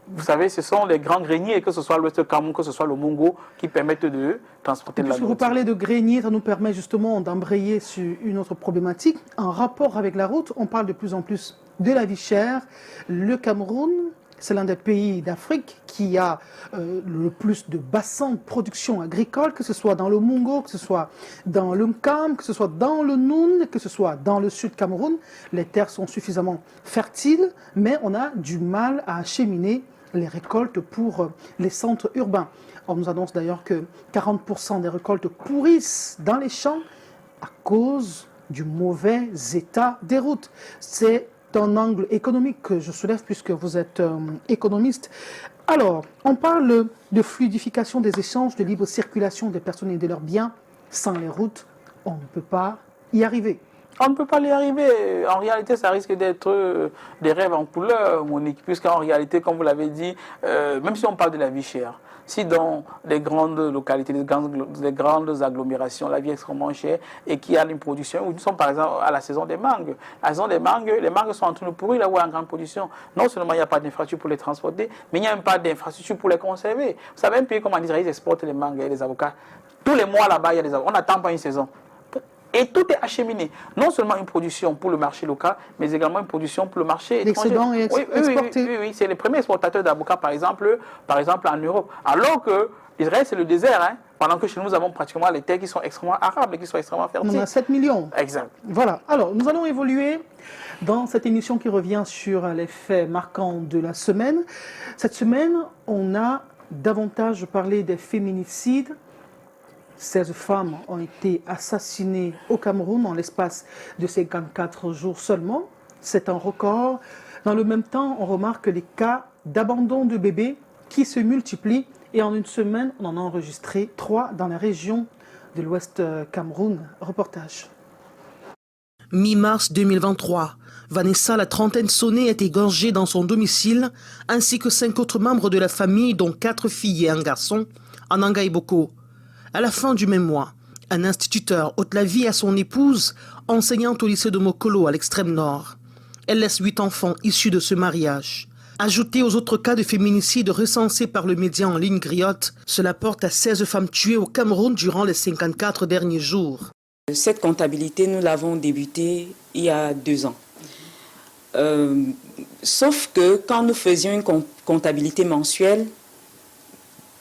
vous savez, ce sont les grands greniers, que ce soit l'ouest du Cameroun, que ce soit le Mongo, qui permettent de transporter de la nourriture. Vous parlez de greniers, ça nous permet justement d'embrayer sur une autre problématique. En rapport avec la route, on parle de plus en plus de la vie chère. Le Cameroun, c'est l'un des pays d'Afrique qui a le plus de bassins de production agricole, que ce soit dans le Mongo, que ce soit dans le Nkam, que ce soit dans le Noun, que ce soit dans le sud Cameroun. Les terres sont suffisamment fertiles, mais on a du mal à acheminer les récoltes pour les centres urbains. On nous annonce d'ailleurs que 40% des récoltes pourrissent dans les champs à cause du mauvais état des routes. C'est un angle économique que je soulève puisque vous êtes économiste. Alors, on parle de fluidification des échanges, de libre circulation des personnes et de leurs biens. Sans les routes, on ne peut pas y arriver. On ne peut pas y arriver. En réalité, ça risque d'être des rêves en couleur, Monique, puisqu'en réalité, comme vous l'avez dit, même si on parle de la vie chère, si dans les grandes localités, les grandes agglomérations, la vie est extrêmement chère et qu'il y a une production, où nous sommes par exemple à la saison des mangues. La saison des mangues, les mangues sont en train de pourrir là où il y a une grande production. Non seulement il n'y a pas d'infrastructure pour les transporter, mais il n'y a même pas d'infrastructure pour les conserver. Vous savez, un pays comme en Israël, ils exportent les mangues et les avocats. Tous les mois là-bas, il y a des avocats. On n'attend pas une saison. Et tout est acheminé. Non seulement une production pour le marché local, mais également une production pour le marché étranger. L'excédent est exporté. Oui, c'est les premiers exportateurs d'avocats, par exemple en Europe. Alors que l'Israël, c'est le désert, hein, pendant que chez nous, nous avons pratiquement les terres qui sont extrêmement arables et qui sont extrêmement fertiles. On a 7 millions. Exact. Voilà. Alors, nous allons évoluer Dans cette émission qui revient sur les faits marquants de la semaine, cette semaine, on a davantage parlé des féminicides. 16 femmes ont été assassinées au Cameroun en l'espace de 54 jours seulement. C'est un record. Dans le même temps, on remarque les cas d'abandon de bébés qui se multiplient. Et en une semaine, on en a enregistré 3 dans la région de l'Ouest Cameroun. Reportage. Mi-mars 2023, Vanessa, la trentaine sonnée, est égorgée dans son domicile, ainsi que 5 autres membres de la famille, dont 4 filles et un garçon, en Angaïboko. À la fin du même mois, un instituteur ôte la vie à son épouse, enseignante au lycée de Mokolo à l'extrême nord. Elle laisse 8 enfants issus de ce mariage. Ajouté aux autres cas de féminicide recensés par le média en ligne Griotte, cela porte à 16 femmes tuées au Cameroun durant les 54 derniers jours. Cette comptabilité, nous l'avons débutée il y a 2 ans. Sauf que quand nous faisions une comptabilité mensuelle,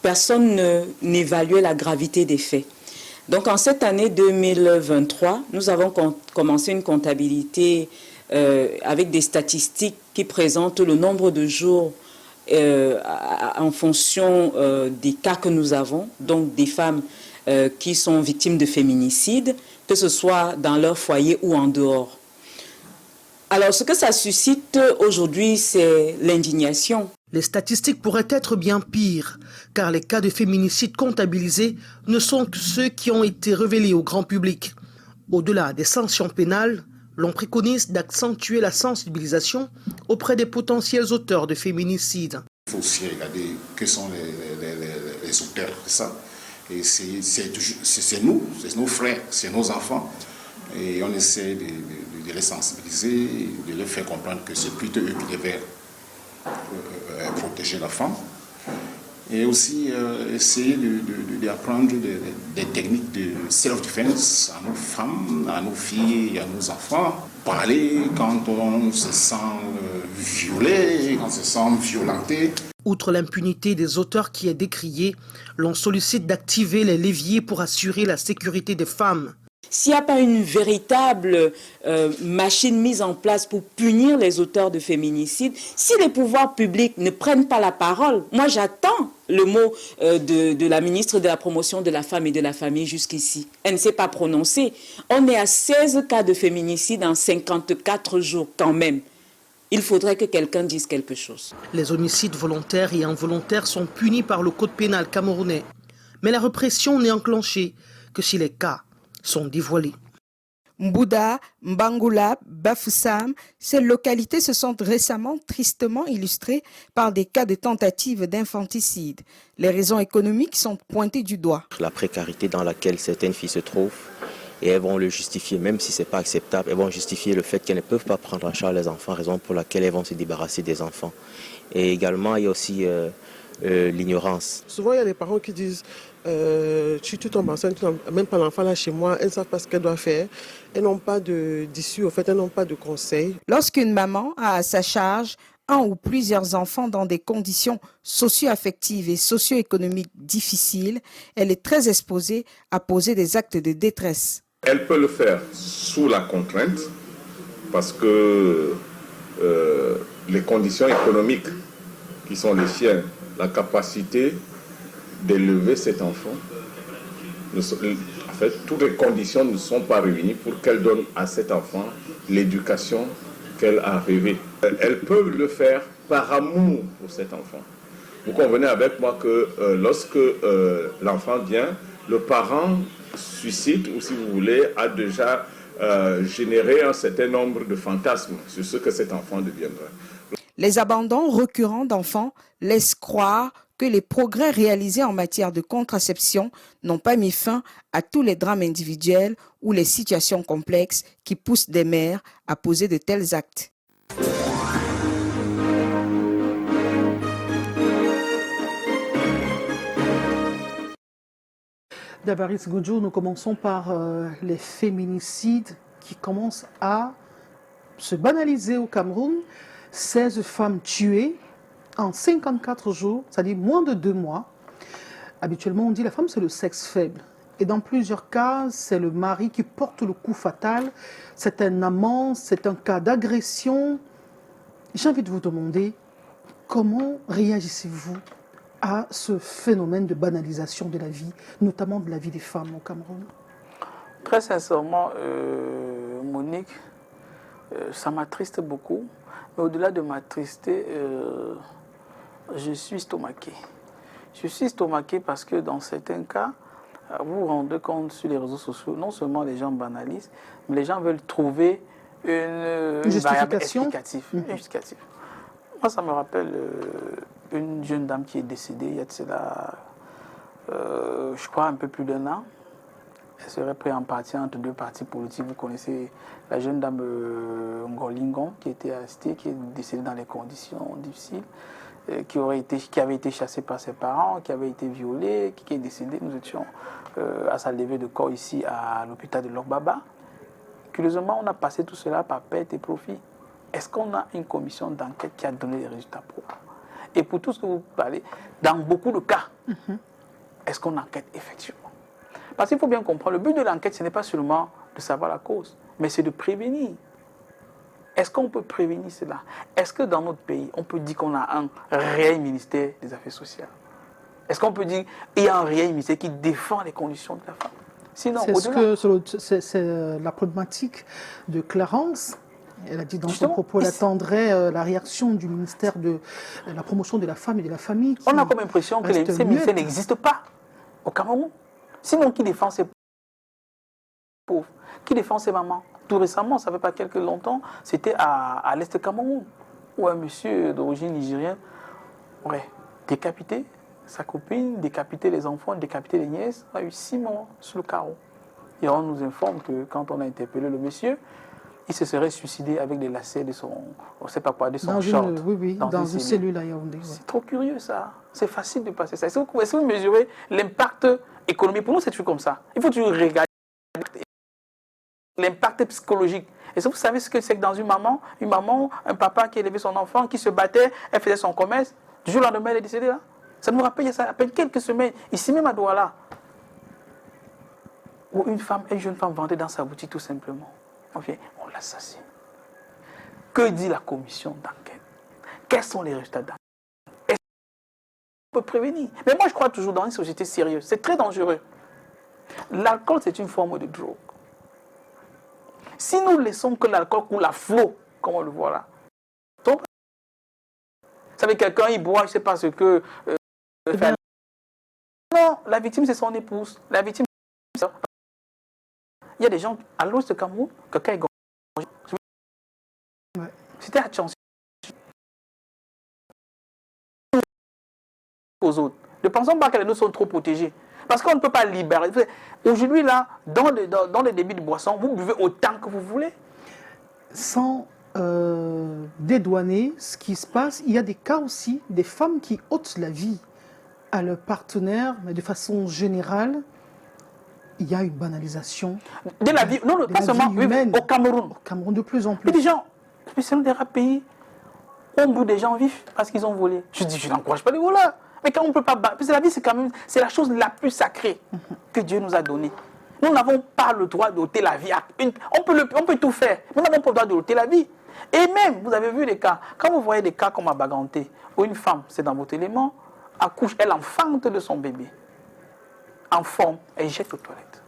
personne n'évaluait la gravité des faits. Donc en cette année 2023, nous avons commencé une comptabilité avec des statistiques qui présentent le nombre de jours en fonction des cas que nous avons, donc des femmes qui sont victimes de féminicide, que ce soit dans leur foyer ou en dehors. Alors ce que ça suscite aujourd'hui, c'est l'indignation. Les statistiques pourraient être bien pires, car les cas de féminicide comptabilisés ne sont que ceux qui ont été révélés au grand public. Au-delà des sanctions pénales, l'on préconise d'accentuer la sensibilisation auprès des potentiels auteurs de féminicide. Il faut aussi regarder qui sont les auteurs de ça. Et c'est nous, c'est nos frères, c'est nos enfants. Et on essaie de les sensibiliser, de leur faire comprendre que c'est plutôt eux qui devaient protéger la femme. Et aussi essayer d'apprendre des techniques de self-defense à nos femmes, à nos filles et à nos enfants. Parler quand on se sent violé, quand on se sent violenté. Outre l'impunité des auteurs qui est décriée, l'on sollicite d'activer les leviers pour assurer la sécurité des femmes. S'il n'y a pas une véritable machine mise en place pour punir les auteurs de féminicide, si les pouvoirs publics ne prennent pas la parole, moi j'attends le mot de la ministre de la Promotion de la Femme et de la Famille jusqu'ici. Elle ne s'est pas prononcée. On est à 16 cas de féminicide en 54 jours quand même. Il faudrait que quelqu'un dise quelque chose. Les homicides volontaires et involontaires sont punis par le code pénal camerounais. Mais la répression n'est enclenchée que si les cas sont dévoilés. Mbouda, Mbangula, Bafoussam, ces localités se sont récemment tristement illustrées par des cas de tentatives d'infanticide. Les raisons économiques sont pointées du doigt. La précarité dans laquelle certaines filles se trouvent, et elles vont le justifier, même si ce n'est pas acceptable, elles vont justifier le fait qu'elles ne peuvent pas prendre en charge les enfants, raison pour laquelle elles vont se débarrasser des enfants. Et également, il y a aussi l'ignorance. Souvent, il y a des parents qui disent tu tombes enceinte, même pas l'enfant là chez moi, elles ne savent pas ce qu'elles doivent faire, elles n'ont pas d'issue, en fait, elles n'ont pas de conseils. Lorsqu'une maman a à sa charge un ou plusieurs enfants dans des conditions socio-affectives et socio-économiques difficiles, elle est très exposée à poser des actes de détresse. Elle peut le faire sous la contrainte parce que les conditions économiques qui sont les siennes, la capacité d'élever cet enfant, en fait, toutes les conditions ne sont pas réunies pour qu'elle donne à cet enfant l'éducation qu'elle a rêvée. Elles peuvent le faire par amour pour cet enfant. Vous convenez avec moi que lorsque l'enfant vient, le parent suscite, ou si vous voulez, a déjà généré un certain nombre de fantasmes sur ce que cet enfant deviendra. Les abandons récurrents d'enfants laissent croire que les progrès réalisés en matière de contraception n'ont pas mis fin à tous les drames individuels ou les situations complexes qui poussent des mères à poser de tels actes. Davaris Goudjou, nous commençons par les féminicides qui commencent à se banaliser au Cameroun. 16 femmes tuées en 54 jours, c'est-à-dire moins de 2 mois. Habituellement, on dit la femme, c'est le sexe faible. Et dans plusieurs cas, c'est le mari qui porte le coup fatal. C'est un amant, c'est un cas d'agression. J'ai envie de vous demander, comment réagissez-vous à ce phénomène de banalisation de la vie, notamment de la vie des femmes au Cameroun? Très sincèrement, Monique, ça m'attriste beaucoup. Mais au-delà de m'attrister, je suis estomaqué. Je suis estomaqué parce que dans certains cas, vous vous rendez compte sur les réseaux sociaux, non seulement les gens banalisent, mais les gens veulent trouver une variable explicative. Moi, ça me rappelle une jeune dame qui est décédée il y a de cela, je crois, un peu plus d'1 an. Elle serait prise en partie entre 2 partis politiques. Vous connaissez la jeune dame Ngolingon qui était arrêtée, qui est décédée dans les conditions difficiles, qui avait été chassée par ses parents, qui avait été violée, qui est décédée. Nous étions à sa levée de corps ici à l'hôpital de Lokbaba. Curieusement, on a passé tout cela par perte et profit. Est-ce qu'on a une commission d'enquête qui a donné des résultats probants? Et pour tout ce que vous parlez, dans beaucoup de cas, est-ce qu'on enquête effectivement? Parce qu'il faut bien comprendre, le but de l'enquête, ce n'est pas seulement de savoir la cause, mais c'est de prévenir. Est-ce qu'on peut prévenir cela? Est-ce que dans notre pays, on peut dire qu'on a un réel ministère des Affaires sociales? Est-ce qu'on peut dire qu'il y a un réel ministère qui défend les conditions de la femme? Sinon, c'est la problématique de Clarence. Elle a dit dans son propos, elle attendrait la réaction du ministère de la promotion de la femme et de la famille. On a comme impression que ces ministères n'existent pas au Cameroun. Sinon, qui défend ces pauvres? Qui défend ces mamans? Tout récemment, ça fait pas quelque longtemps, c'était à l'Est Cameroun, où un monsieur d'origine nigérienne aurait décapité sa copine, décapité les enfants, décapité les nièces, a eu 6 morts sur le carreau. Et on nous informe que quand on a interpellé le monsieur, il se serait suicidé avec des lacets de son, on ne sait pas quoi, de son short. Dans une cellule à Yaoundé. C'est trop curieux ça. C'est facile de passer ça. Est-ce que vous mesurez l'impact économique? Pour nous, c'est toujours comme ça. Il faut toujours regarder l'impact psychologique. Est-ce que vous savez ce que c'est que dans une maman, un papa qui élevait son enfant, qui se battait, elle faisait son commerce, du jour au lendemain, elle est décédée là? Ça nous rappelle, ça rappelle quelques semaines, ici même à Douala, où une jeune femme vendait dans sa boutique tout simplement. On l'assassine. Que dit la commission d'enquête? Quels sont les résultats d'enquête? Est-ce qu'on peut prévenir? Mais moi, je crois toujours dans une société sérieuse. C'est très dangereux. L'alcool, c'est une forme de drogue. Si nous laissons que l'alcool coule à flot, comme on le voit là, vous savez, quelqu'un, il boit, je ne sais pas ce que... Non, la victime, c'est son épouse. La victime, c'est... Il y a des gens, à l'ouest de Cameroun, quelqu'un est gorgé. C'était attention aux autres. Ne pensons pas que les autres sont trop protégés. Parce qu'on ne peut pas libérer. Aujourd'hui, là, dans les débits de boissons, vous buvez autant que vous voulez. Sans dédouaner ce qui se passe, il y a des cas aussi, des femmes qui ôtent la vie à leur partenaire, mais de façon générale, il y a une banalisation de la vie, non, pas seulement humaine. Au Cameroun. Au Cameroun, de plus en plus. Et des gens, spécialement des pays, on bout des gens vifs parce qu'ils ont volé. Je dis, je n'encourage pas les voleurs. Mais quand on ne peut pas... Parce que la vie, c'est quand même... C'est la chose la plus sacrée que Dieu nous a donnée. Nous n'avons pas le droit d'ôter la vie. On peut tout faire. Nous n'avons pas le droit d'ôter la vie. Et même, vous avez vu les cas, quand vous voyez des cas comme à Baganté, où une femme, c'est dans votre élément, accouche, elle enfante de son bébé. En forme, elle jette aux toilettes.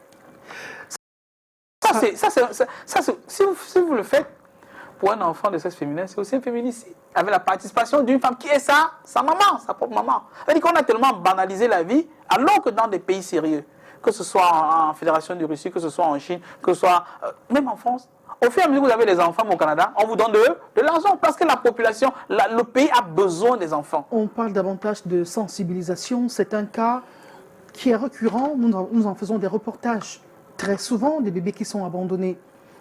Si vous le faites pour un enfant de sexe féminin, c'est aussi un féminicide. Avec la participation d'une femme qui est sa maman, sa propre maman. C'est-à-dire qu'on a tellement banalisé la vie, alors que dans des pays sérieux, que ce soit en Fédération de Russie, que ce soit en Chine, que ce soit même en France, au fur et à mesure que vous avez les enfants au Canada, on vous donne de l'argent parce que la population, le pays a besoin des enfants. On parle davantage de sensibilisation. C'est un cas qui est récurrent. Nous en faisons des reportages. Très souvent, des bébés qui sont abandonnés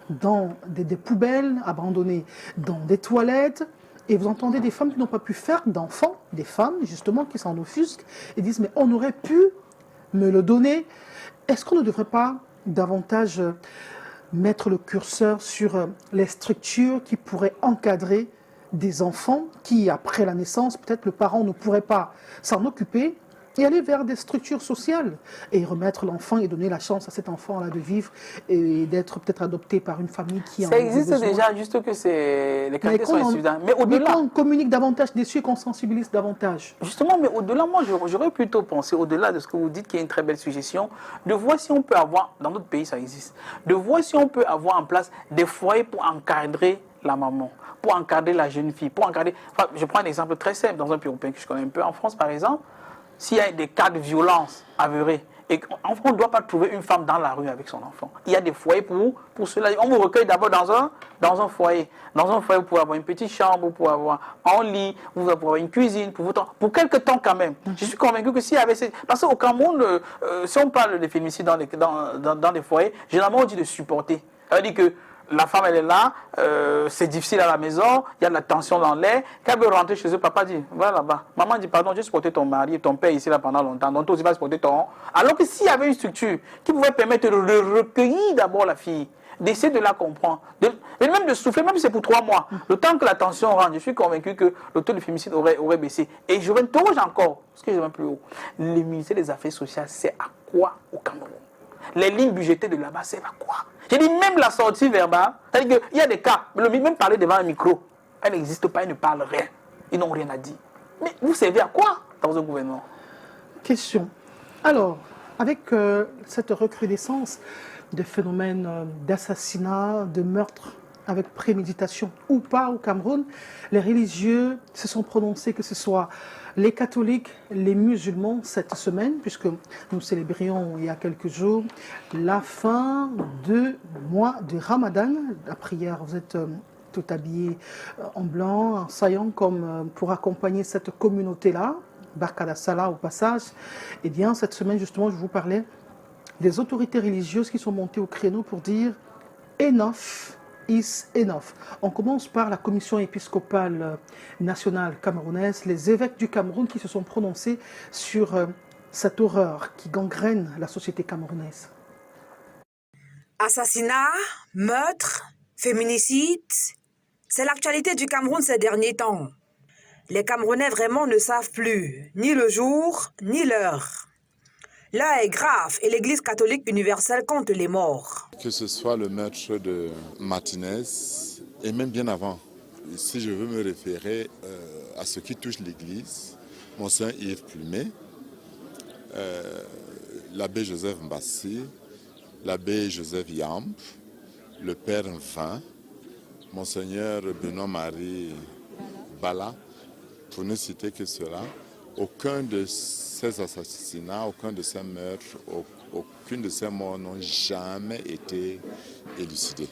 dans des poubelles, abandonnés dans des toilettes. Et vous entendez des femmes qui n'ont pas pu faire d'enfants, des femmes justement qui s'en offusquent et disent « mais on aurait pu me le donner ». Est-ce qu'on ne devrait pas davantage mettre le curseur sur les structures qui pourraient encadrer des enfants qui, après la naissance, peut-être le parent ne pourrait pas s'en occuper et aller vers des structures sociales et remettre l'enfant et donner la chance à cet enfant-là de vivre et d'être peut-être adopté par une famille qui en a Ça besoin. existe déjà, juste que les qualités sont insuffisantes. Mais Mais au-delà, qu'on communique davantage dessus et qu'on sensibilise davantage. justement, mais au-delà, moi j'aurais plutôt pensé, au-delà de ce que vous dites, qui est une très belle suggestion, de voir si on peut avoir, dans d'autres pays ça existe, de voir si on peut avoir en place des foyers pour encadrer la maman, pour encadrer la jeune fille, pour encadrer... Enfin, je prends un exemple très simple, dans un pays européen que je connais un peu, en France par exemple, s'il y a des cas de violence avérés, et qu'en France, on ne doit pas trouver une femme dans la rue avec son enfant. Il y a des foyers pour cela. On vous recueille d'abord dans un foyer. Dans un foyer, vous pouvez avoir une petite chambre, vous pouvez avoir un lit, vous pouvez avoir une cuisine, pour quelques temps quand même. Je suis convaincu que s'il y avait... Parce qu'au Cameroun, si on parle des féminicides dans les foyers, généralement on dit de supporter. Ça veut dire que la femme, elle est là, c'est difficile à la maison, il y a de la tension dans l'air. Quand elle veut rentrer chez eux, papa dit, va là-bas. Maman dit, pardon, j'ai supporté ton mari, ton père ici là pendant longtemps, donc toi aussi vas supporter ton... Alors que s'il y avait une structure qui pouvait permettre de recueillir d'abord la fille, d'essayer de la comprendre, et même de souffler, même si c'est pour 3 mois, le temps que la tension rentre, je suis convaincu que le taux de féminicide aurait baissé. Et je m'interroge encore, parce que je vais plus haut, le ministère des Affaires sociales, c'est à quoi au Cameroun? Les lignes budgétaires de là-bas, c'est à quoi? J'ai dit même la sortie verbale, c'est-à-dire qu'il y a des cas, même parler devant un micro, elle n'existe pas, ils ne parlent rien, ils n'ont rien à dire. Mais vous servez à quoi dans un gouvernement? Question. Alors, avec cette recrudescence de phénomènes d'assassinat, de meurtre avec préméditation ou pas au Cameroun, les religieux se sont prononcés, que ce soit les catholiques, les musulmans cette semaine, puisque nous célébrions il y a quelques jours la fin du mois de Ramadan. La prière, vous êtes tout habillés en blanc, en saillant comme pour accompagner cette communauté-là. Barkada Salah au passage. Eh bien, cette semaine, justement, je vous parlais des autorités religieuses qui sont montées au créneau pour dire « enough is enough ». On commence par la commission épiscopale nationale camerounaise, les évêques du Cameroun qui se sont prononcés sur cette horreur qui gangrène la société camerounaise. Assassinat, meurtre, féminicide, c'est l'actualité du Cameroun ces derniers temps. Les Camerounais vraiment ne savent plus ni le jour ni l'heure. L'heure est grave et l'Église catholique universelle compte les morts. Que ce soit le meurtre de Martinez et même bien avant, si je veux me référer à ce qui touche l'Église, Monseigneur Yves Plumet, l'abbé Joseph Mbassi, l'abbé Joseph Yamp, le père Vin, Monseigneur Benoît-Marie Bala, pour ne citer que cela, aucun de ces assassinats, aucun de ces meurtres, aucune de ces morts n'ont jamais été élucidés.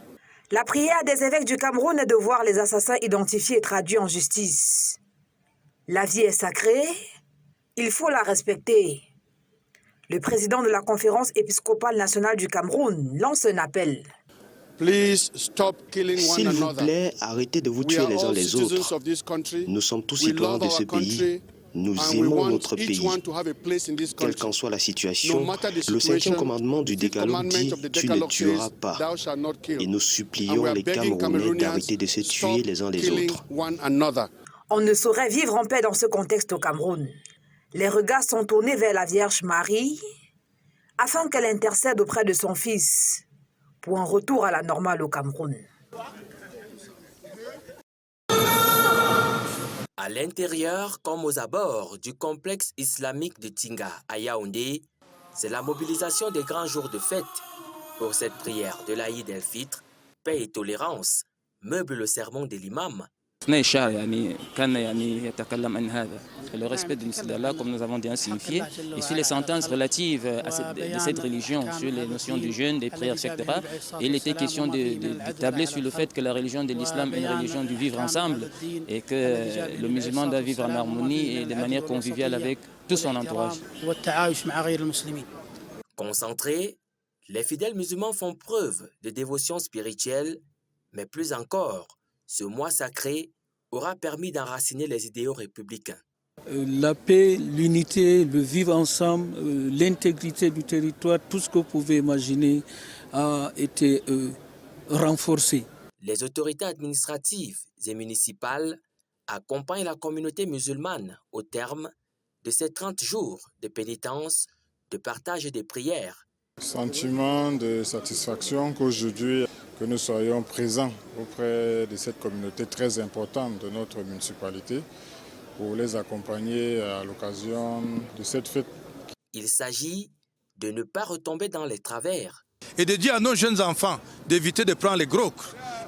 La prière des évêques du Cameroun est de voir les assassins identifiés et traduits en justice. La vie est sacrée, il faut la respecter. Le président de la conférence épiscopale nationale du Cameroun lance un appel. S'il vous plaît, arrêtez de vous tuer les uns les autres. Nous sommes tous citoyens de ce pays. Nous aimons notre pays. Quelle qu'en soit la situation, le 5e commandement du Décalogue dit « Tu ne tueras pas ». Et nous supplions les Camerounais d'arrêter de se tuer les uns les autres. On ne saurait vivre en paix dans ce contexte au Cameroun. Les regards sont tournés vers la Vierge Marie afin qu'elle intercède auprès de son Fils pour un retour à la normale au Cameroun. À l'intérieur comme aux abords du complexe islamique de Tinga à Yaoundé, c'est la mobilisation des grands jours de fête. Pour cette prière de l'Aïd el-Fitr, paix et tolérance, meuble le sermon de l'imam. Le respect d'Allah, comme nous avons bien signifié, et sur les sentences relatives à cette religion, sur les notions du jeûne, des prières, etc. Et il était question de tabler sur le fait que la religion de l'islam est une religion du vivre ensemble et que le musulman doit vivre en harmonie et de manière conviviale avec tout son entourage. Concentrés, les fidèles musulmans font preuve de dévotion spirituelle, mais plus encore, ce mois sacré aura permis d'enraciner les idéaux républicains. La paix, l'unité, le vivre ensemble, l'intégrité du territoire, tout ce que vous pouvez imaginer a été renforcé. Les autorités administratives et municipales accompagnent la communauté musulmane au terme de ces 30 jours de pénitence, de partage des prières. Sentiment de satisfaction qu'aujourd'hui, que nous soyons présents auprès de cette communauté très importante de notre municipalité pour les accompagner à l'occasion de cette fête. Il s'agit de ne pas retomber dans les travers. Et de dire à nos jeunes enfants d'éviter de prendre les gros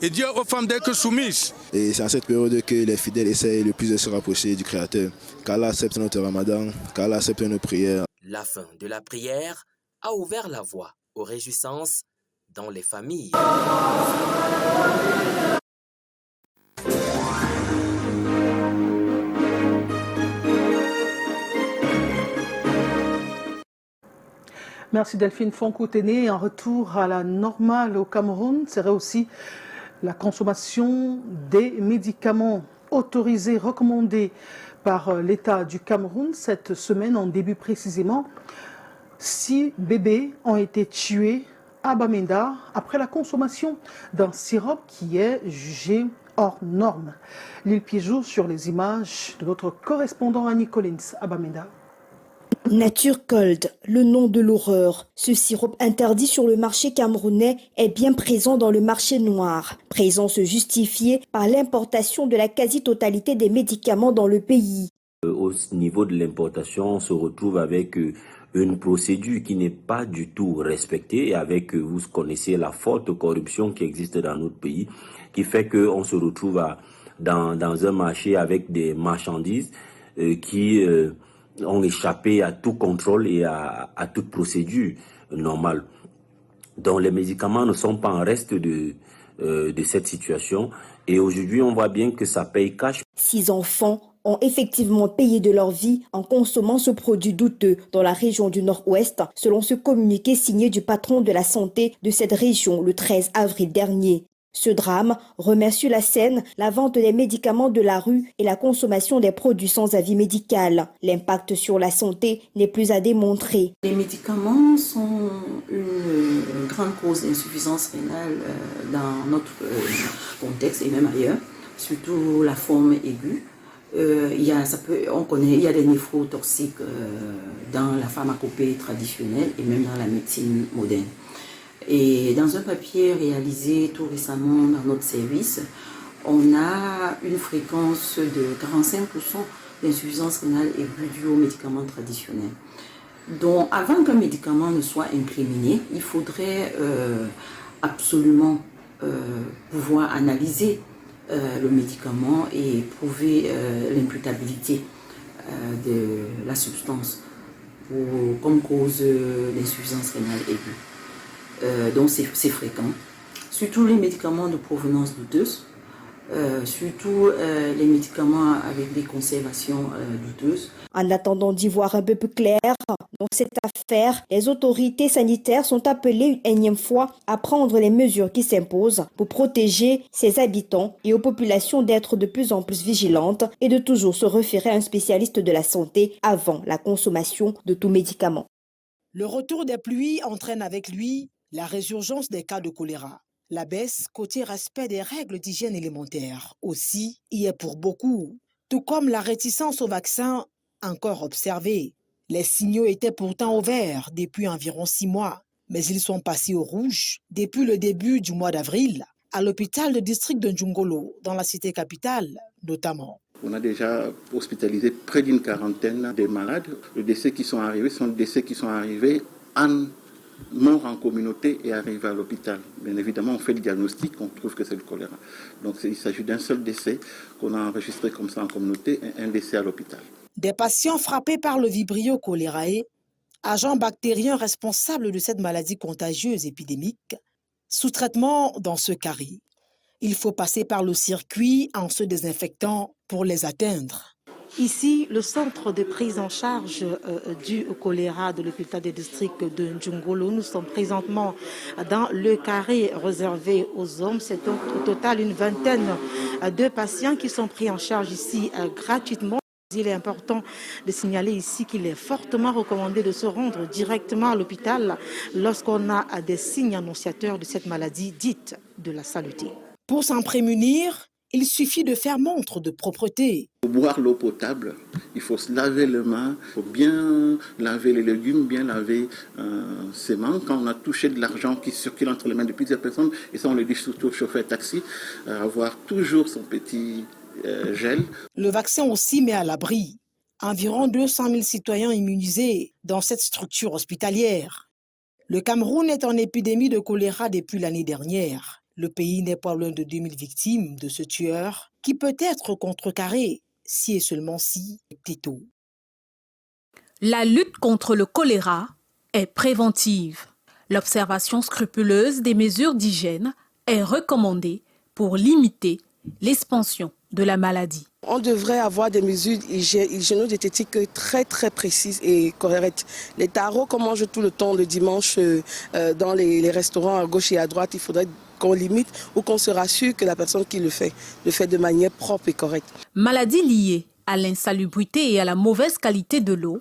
et dire aux femmes d'être soumises. Et c'est à cette période que les fidèles essayent le plus de se rapprocher du Créateur. Qu'Allah accepte notre ramadan, qu'Allah accepte nos prières. La fin de la prière a ouvert la voie aux réjouissances dans les familles. Merci Delphine Foncoutene. Un retour à la normale au Cameroun serait aussi la consommation des médicaments autorisés, recommandés par l'État du Cameroun. Cette semaine, en début précisément, 6 bébés ont été tués à Bamenda après la consommation d'un sirop qui est jugé hors norme. L'île Piéjou sur les images de notre correspondant Annie Collins à Bamenda. Nature Cold, le nom de l'horreur. Ce sirop interdit sur le marché camerounais est bien présent dans le marché noir. Présence justifiée par l'importation de la quasi-totalité des médicaments dans le pays. Au niveau de l'importation, on se retrouve avec une procédure qui n'est pas du tout respectée et avec, vous connaissez, la forte corruption qui existe dans notre pays, qui fait qu'on se retrouve dans un marché avec des marchandises qui ont échappé à tout contrôle et à toute procédure normale. Donc les médicaments ne sont pas en reste de cette situation et aujourd'hui on voit bien que ça paye cash. 6 enfants ont effectivement payé de leur vie en consommant ce produit douteux dans la région du Nord-Ouest, selon ce communiqué signé du patron de la santé de cette région le 13 avril dernier. Ce drame remet sur la scène la vente des médicaments de la rue et la consommation des produits sans avis médical. L'impact sur la santé n'est plus à démontrer. Les médicaments sont une grande cause d'insuffisance rénale dans notre contexte et même ailleurs, surtout la forme aiguë. On connaît, il y a des néphrotoxiques dans la pharmacopée traditionnelle et même dans la médecine moderne. Et dans un papier réalisé tout récemment dans notre service, on a une fréquence de 45% d'insuffisance rénale aiguë due aux médicaments traditionnels. Donc avant qu'un médicament ne soit incriminé, il faudrait absolument pouvoir analyser le médicament et prouver l'imputabilité de la substance comme cause d'insuffisance rénale aiguë. Donc c'est fréquent, surtout les médicaments de provenance douteuse, surtout les médicaments avec des conservations douteuses. En attendant d'y voir un peu plus clair dans cette affaire, les autorités sanitaires sont appelées une énième fois à prendre les mesures qui s'imposent pour protéger ses habitants et aux populations d'être de plus en plus vigilantes et de toujours se référer à un spécialiste de la santé avant la consommation de tout médicament. Le retour des pluies entraîne avec lui la résurgence des cas de choléra. La baisse côté respect des règles d'hygiène élémentaire aussi y est pour beaucoup, tout comme la réticence au vaccin encore observée. Les signaux étaient pourtant au vert depuis environ 6 mois, mais ils sont passés au rouge depuis le début du mois d'avril, à l'hôpital de district de Njungolo, dans la cité capitale notamment. On a déjà hospitalisé près d'une quarantaine de malades. Les décès qui sont arrivés sont des décès qui sont arrivés en mort en communauté et arrivé à l'hôpital. Bien évidemment, on fait le diagnostic, on trouve que c'est le choléra. Donc il s'agit d'un seul décès qu'on a enregistré comme ça en communauté et un décès à l'hôpital. Des patients frappés par le Vibrio cholerae, agent bactérien responsable de cette maladie contagieuse épidémique, sous traitement dans ce carré. Il faut passer par le circuit en se désinfectant pour les atteindre. Ici, le centre de prise en charge du choléra de l'hôpital des districts de Njungolo. Nous sommes présentement dans le carré réservé aux hommes. C'est donc au total une vingtaine de patients qui sont pris en charge ici gratuitement. Il est important de signaler ici qu'il est fortement recommandé de se rendre directement à l'hôpital lorsqu'on a des signes annonciateurs de cette maladie dite de la saleté. Pour s'en prémunir, il suffit de faire montre de propreté. Pour boire l'eau potable, il faut se laver les mains, il faut bien laver les légumes, bien laver ses mains. Quand on a touché de l'argent qui circule entre les mains de plusieurs personnes, et ça on le dit surtout aux chauffeurs taxi, avoir toujours son petit gel. Le vaccin aussi met à l'abri environ 200 000 citoyens immunisés dans cette structure hospitalière. Le Cameroun est en épidémie de choléra depuis l'année dernière. Le pays n'est pas loin de 2000 victimes de ce tueur qui peut être contrecarré si et seulement si tôt. La lutte contre le choléra est préventive. L'observation scrupuleuse des mesures d'hygiène est recommandée pour limiter l'expansion de la maladie. On devrait avoir des mesures hygiéno-diététiques très précises et correctes. Les tarots qu'on mange tout le temps le dimanche dans les restaurants à gauche et à droite, il faudrait qu'on limite ou qu'on se rassure que la personne qui le fait de manière propre et correcte. Maladies liées à l'insalubrité et à la mauvaise qualité de l'eau,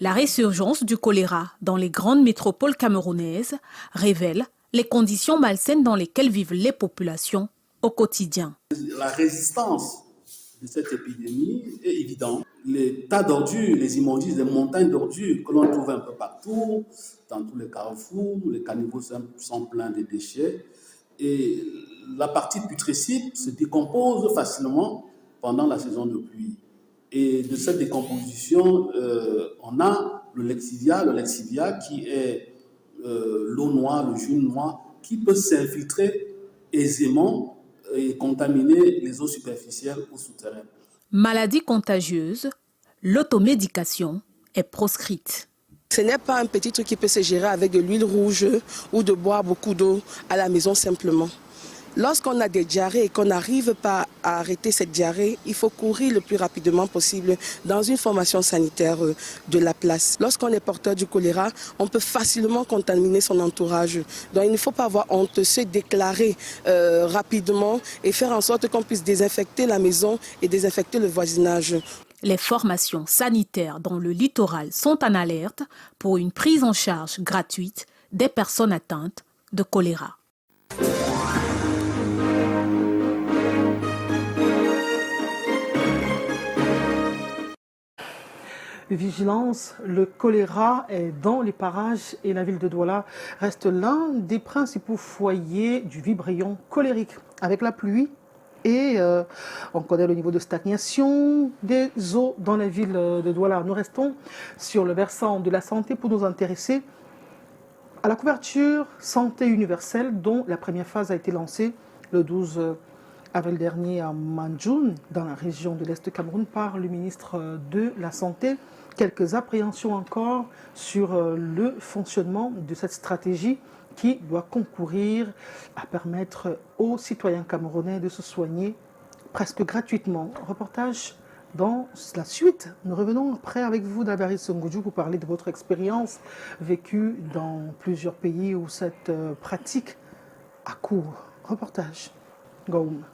la résurgence du choléra dans les grandes métropoles camerounaises révèle les conditions malsaines dans lesquelles vivent les populations au quotidien. La résistance de cette épidémie est évidente. Les tas d'ordures, les immondices, les montagnes d'ordures que l'on trouve un peu partout, dans tous les carrefours, les caniveaux sont pleins de déchets. Et la partie putrécide se décompose facilement pendant la saison de pluie. Et de cette décomposition, on a le lexivia qui est l'eau noire, le jus noir, qui peut s'infiltrer aisément et contaminer les eaux superficielles ou souterraines. Maladie contagieuse, l'automédication est proscrite. Ce n'est pas un petit truc qui peut se gérer avec de l'huile rouge ou de boire beaucoup d'eau à la maison simplement. Lorsqu'on a des diarrhées et qu'on n'arrive pas à arrêter cette diarrhée, il faut courir le plus rapidement possible dans une formation sanitaire de la place. Lorsqu'on est porteur du choléra, on peut facilement contaminer son entourage. Donc il ne faut pas avoir honte, se déclarer rapidement et faire en sorte qu'on puisse désinfecter la maison et désinfecter le voisinage. Les formations sanitaires dans le littoral sont en alerte pour une prise en charge gratuite des personnes atteintes de choléra. Vigilance, le choléra est dans les parages et la ville de Douala reste l'un des principaux foyers du vibrion cholérique. Avec la pluie et on connaît le niveau de stagnation des eaux dans la ville de Douala. Nous restons sur le versant de la santé pour nous intéresser à la couverture santé universelle dont la première phase a été lancée le 12 avril dernier à Manjoun, dans la région de l'Est du Cameroun, par le ministre de la Santé. Quelques appréhensions encore sur le fonctionnement de cette stratégie qui doit concourir à permettre aux citoyens camerounais de se soigner presque gratuitement. Reportage dans la suite. Nous revenons après avec vous, Dabari Songoudjou, pour parler de votre expérience vécue dans plusieurs pays où cette pratique a cours. Reportage. Goum.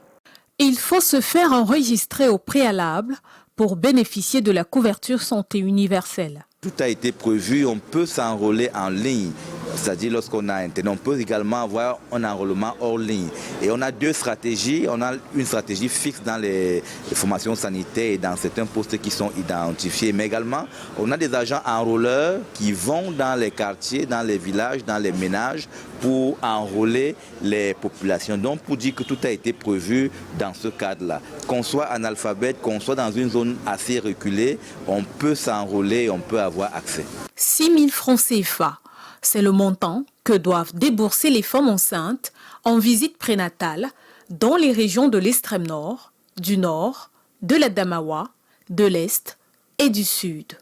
Il faut se faire enregistrer au préalable pour bénéficier de la couverture santé universelle. Tout a été prévu, on peut s'enrôler en ligne. C'est-à-dire lorsqu'on a Internet, on peut également avoir un enrôlement hors ligne. Et on a deux stratégies. On a une stratégie fixe dans les formations sanitaires et dans certains postes qui sont identifiés. Mais également, on a des agents enrôleurs qui vont dans les quartiers, dans les villages, dans les ménages pour enrôler les populations. Donc pour dire que tout a été prévu dans ce cadre-là. Qu'on soit analphabète, qu'on soit dans une zone assez reculée, on peut s'enrôler, on peut avoir accès. 6 000 francs CFA. C'est le montant que doivent débourser les femmes enceintes en visite prénatale dans les régions de l'extrême nord, du nord, de la Damawa, de l'est et du sud.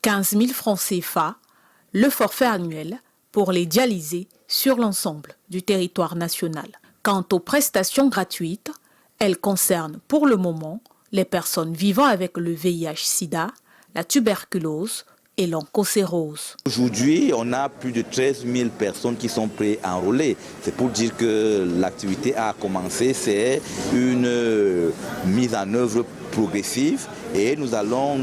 15 000 francs CFA, le forfait annuel pour les dialysés sur l'ensemble du territoire national. Quant aux prestations gratuites, elles concernent pour le moment les personnes vivant avec le VIH-Sida, la tuberculose et l'onchocérose. Aujourd'hui, on a plus de 13 000 personnes qui sont pré-enrôlées. C'est pour dire que l'activité a commencé, c'est une mise en œuvre progressive et nous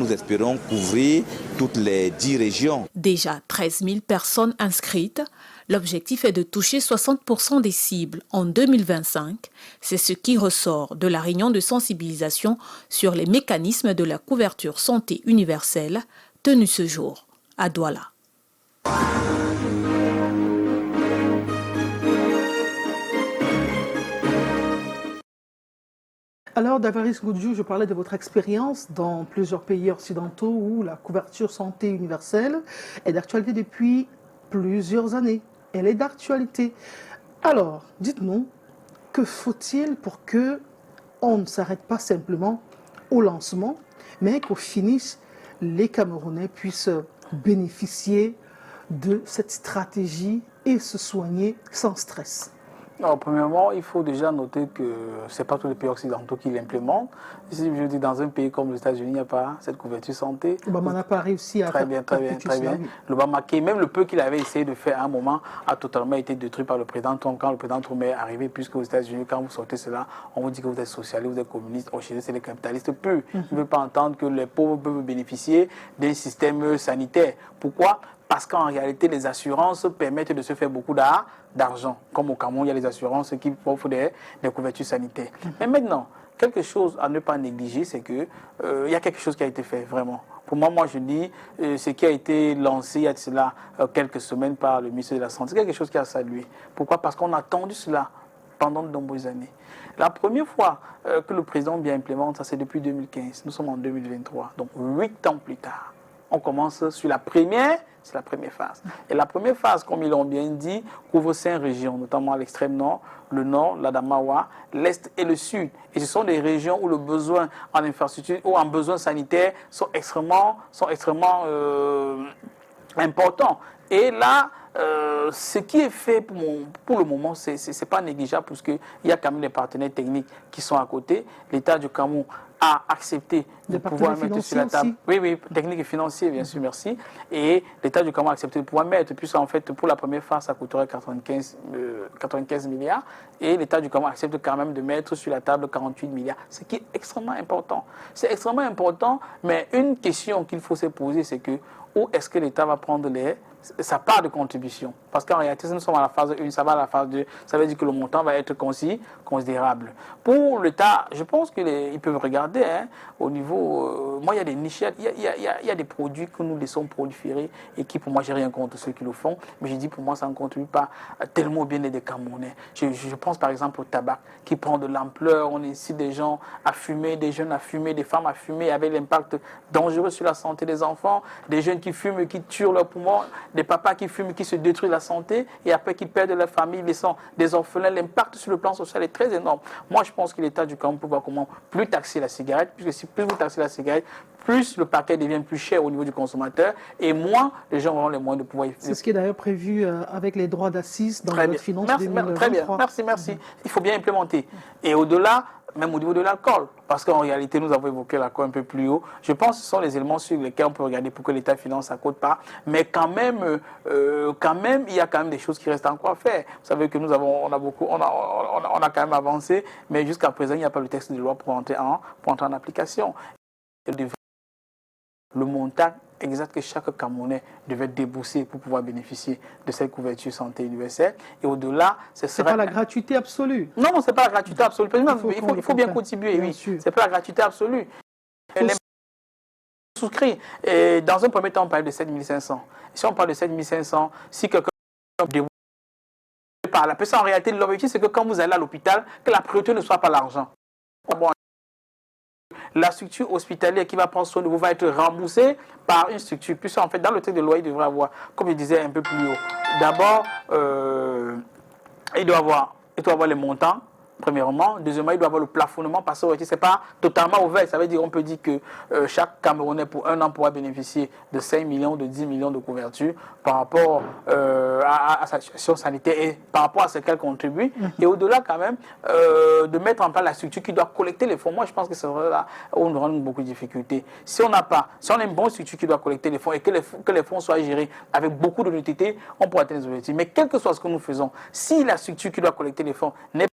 espérons couvrir toutes les 10 régions. Déjà 13 000 personnes inscrites, L'objectif est de toucher 60% des cibles en 2025. C'est ce qui ressort de la réunion de sensibilisation sur les mécanismes de la couverture santé universelle tenue ce jour à Douala. Alors, Davaris Goudjou, je parlais de votre expérience dans plusieurs pays occidentaux où la couverture santé universelle est d'actualité depuis plusieurs années. Elle est d'actualité. Alors, dites-nous, que faut-il pour que on ne s'arrête pas simplement au lancement, mais qu'au finish, les Camerounais puissent bénéficier de cette stratégie et se soigner sans stress? Non, premièrement, il faut déjà noter que ce n'est pas tous les pays occidentaux qui l'implémentent. Si je dis dans un pays comme les États-Unis, il n'y a pas cette couverture santé. Obama n'a pas réussi à faire très bien. L'Obama, même le peu qu'il avait essayé de faire à un moment, a totalement été détruit par le président Trump. Quand le président Trump est arrivé, puisque aux États-Unis, quand vous sortez cela, on vous dit que vous êtes socialiste, vous êtes communiste. Chez eux, c'est les capitalistes purs. Ils ne veulent pas entendre que les pauvres peuvent bénéficier d'un système sanitaire. Pourquoi ? Parce qu'en réalité, les assurances permettent de se faire beaucoup d'argent. Comme au Cameroun, il y a les assurances qui offrent des couvertures sanitaires. Mais maintenant, quelque chose à ne pas négliger, c'est qu'il y a quelque chose qui a été fait, vraiment. Pour moi, je dis, ce qui a été lancé il y a de cela quelques semaines par le ministre de la Santé, c'est quelque chose qui a salué. Pourquoi ? Parce qu'on a attendu cela pendant de nombreuses années. La première fois que le président bien implémente, ça c'est depuis 2015. Nous sommes en 2023, donc 8 ans plus tard. On commence sur la première phase. Et la première phase, comme ils l'ont bien dit, couvre 5 régions, notamment l'extrême nord, le nord, l'Adamawa, l'est et le sud. Et ce sont des régions où le besoin en infrastructure ou en besoin sanitaire sont extrêmement importants. Et là, ce qui est fait pour le moment, ce n'est pas négligeable, puisqu'il y a quand même des partenaires techniques qui sont à côté. L'État du Cameroun a accepté de pouvoir mettre sur la table. Aussi. Oui, technique et financier, bien sûr, merci. Et l'État du Cameroun a accepté de pouvoir mettre, puisque en fait, pour la première phase, ça coûterait 95 milliards. Et l'État du Cameroun accepte quand même de mettre sur la table 48 milliards, ce qui est extrêmement important. C'est extrêmement important, mais une question qu'il faut se poser, c'est que où est-ce que l'État va prendre sa part de contribution? Parce qu'en réalité, si nous sommes à la phase 1, ça va à la phase 2, ça veut dire que le montant va être considérable. Pour l'État, je pense qu'ils peuvent regarder au niveau... moi, il y a des niches, il y a des produits que nous laissons proliférer et qui, pour moi, j'ai rien contre ceux qui le font, mais je dis pour moi, ça ne contribue pas tellement au bien-être des Camerounais. Je pense par exemple au tabac qui prend de l'ampleur. On incite des gens à fumer, des jeunes à fumer, des femmes à fumer avec l'impact dangereux sur la santé des enfants, des jeunes qui fument, qui tuent leurs poumons, des papas qui fument, qui se détruisent la santé et après qui perdent leur famille, laissant des orphelins. L'impact sur le plan social est très énorme. Moi, je pense que l'État du Cameroun peut voir comment plus taxer la cigarette, puisque si plus vous taxez la cigarette, plus le paquet devient plus cher au niveau du consommateur et moins les gens auront les moyens de pouvoir y... C'est ce qui est d'ailleurs prévu avec les droits d'assises dans la loi de finances 2023. Très bien, merci. Il faut bien implémenter. Et au-delà, même au niveau de l'alcool, parce qu'en réalité, nous avons évoqué l'alcool un peu plus haut. Je pense que ce sont les éléments sur lesquels on peut regarder pour que l'État finance sa quote part. Mais quand même, il y a quand même des choses qui restent encore à faire. Vous savez que on a quand même avancé, mais jusqu'à présent, il n'y a pas le texte de loi pour entrer en application. Le montant exact que chaque Camerounais devait débourser pour pouvoir bénéficier de cette couverture santé universelle. Et au-delà, c'est pas la gratuité absolue. Non, c'est pas la gratuité absolue. Il faut bien contribuer, oui. C'est pas la gratuité absolue. Souscrit. Et dans un premier temps, on parle de 7500. Si on parle de 7500, si quelqu'un par la personne, en réalité, l'objectif, c'est que quand vous allez à l'hôpital, que la priorité ne soit pas l'argent. La structure hospitalière qui va prendre soin de vous va être remboursée par une structure. Puis en fait, dans le texte de loi, il devrait avoir, comme je disais un peu plus haut, d'abord, il doit avoir les montants, premièrement. Deuxièmement, il doit avoir le plafonnement parce que ce n'est pas totalement ouvert. Ça veut dire qu'on peut dire que chaque Camerounais pour un an pourra bénéficier de 5 millions, de 10 millions de couverture par rapport à sa situation sanitaire et par rapport à ce qu'elle contribue. Et au-delà, quand même, de mettre en place la structure qui doit collecter les fonds. Moi, je pense que c'est vrai là où on aura beaucoup de difficultés. Si on a une bonne structure qui doit collecter les fonds et que les fonds soient gérés avec beaucoup d'honnêteté, on pourra atteindre les objectifs. Mais quel que soit ce que nous faisons, si la structure qui doit collecter les fonds n'est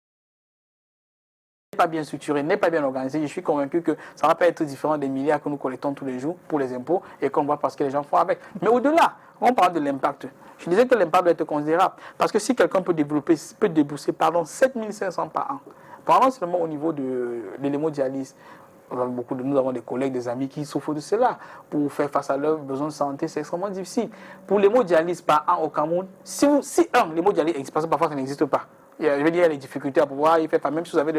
pas bien structuré, n'est pas bien organisé, je suis convaincu que ça ne va pas être différent des milliards que nous collectons tous les jours pour les impôts et qu'on voit parce que les gens font avec. Mais au-delà, on parle de l'impact. Je disais que l'impact doit être considérable. Parce que si quelqu'un peut débourser 7 500 par an, parlons seulement au niveau de l'hémodialyse. Nous avons des collègues, des amis qui souffrent de cela. Pour faire face à leurs besoins de santé, c'est extrêmement difficile. Pour l'hémodialyse par an au Cameroun, si l'hémodialyse existe, parce que parfois ça n'existe pas. Je veux dire, il y a les difficultés à pouvoir y faire, même si vous avez de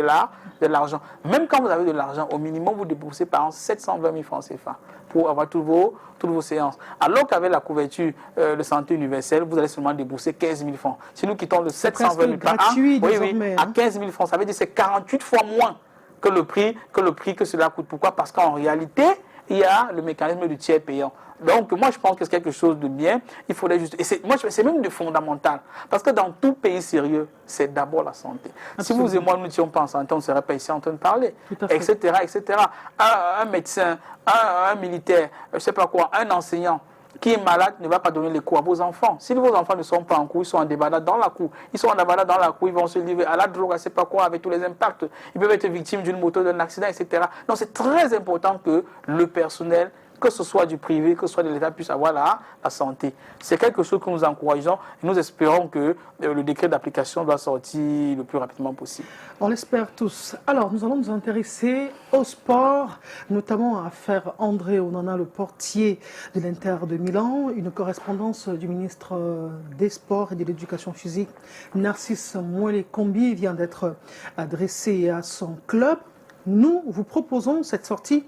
l'argent. Même quand vous avez de l'argent, au minimum, vous déboursez par an 720 000 francs CFA pour avoir toutes vos séances. Alors qu'avec la couverture de santé universelle, vous allez seulement débourser 15 000 francs. Si nous quittons le 720 000 par an, à 15 000 francs, ça veut dire que c'est 48 fois moins que le prix que cela coûte. Pourquoi? Parce qu'en réalité, il y a le mécanisme du tiers payant. Donc, moi, je pense que c'est quelque chose de bien. Il faudrait juste... Et c'est même de fondamental. Parce que dans tout pays sérieux, c'est d'abord la santé. Absolument. Si vous et moi, nous n'étions pas en santé, on ne serait pas ici en train de parler. Etc., etc. Un médecin, un militaire, je ne sais pas quoi, un enseignant qui est malade ne va pas donner les cours à vos enfants. Si vos enfants ne sont pas en cours, ils sont en débat dans la cour. Ils sont en débat dans la cour, ils vont se livrer à la drogue, à je ne sais pas quoi, avec tous les impacts. Ils peuvent être victimes d'une moto, d'un accident, etc. Donc c'est très important que le personnel, que ce soit du privé, que ce soit de l'État, puisse avoir la santé. C'est quelque chose que nous encourageons et nous espérons que le décret d'application doit sortir le plus rapidement possible. On l'espère tous. Alors, nous allons nous intéresser au sport, notamment à faire André Onana, le portier de l'Inter de Milan, une correspondance du ministre des Sports et de l'Éducation physique, Narcisse Mwele-Kombi, vient d'être adressée à son club. Nous vous proposons cette sortie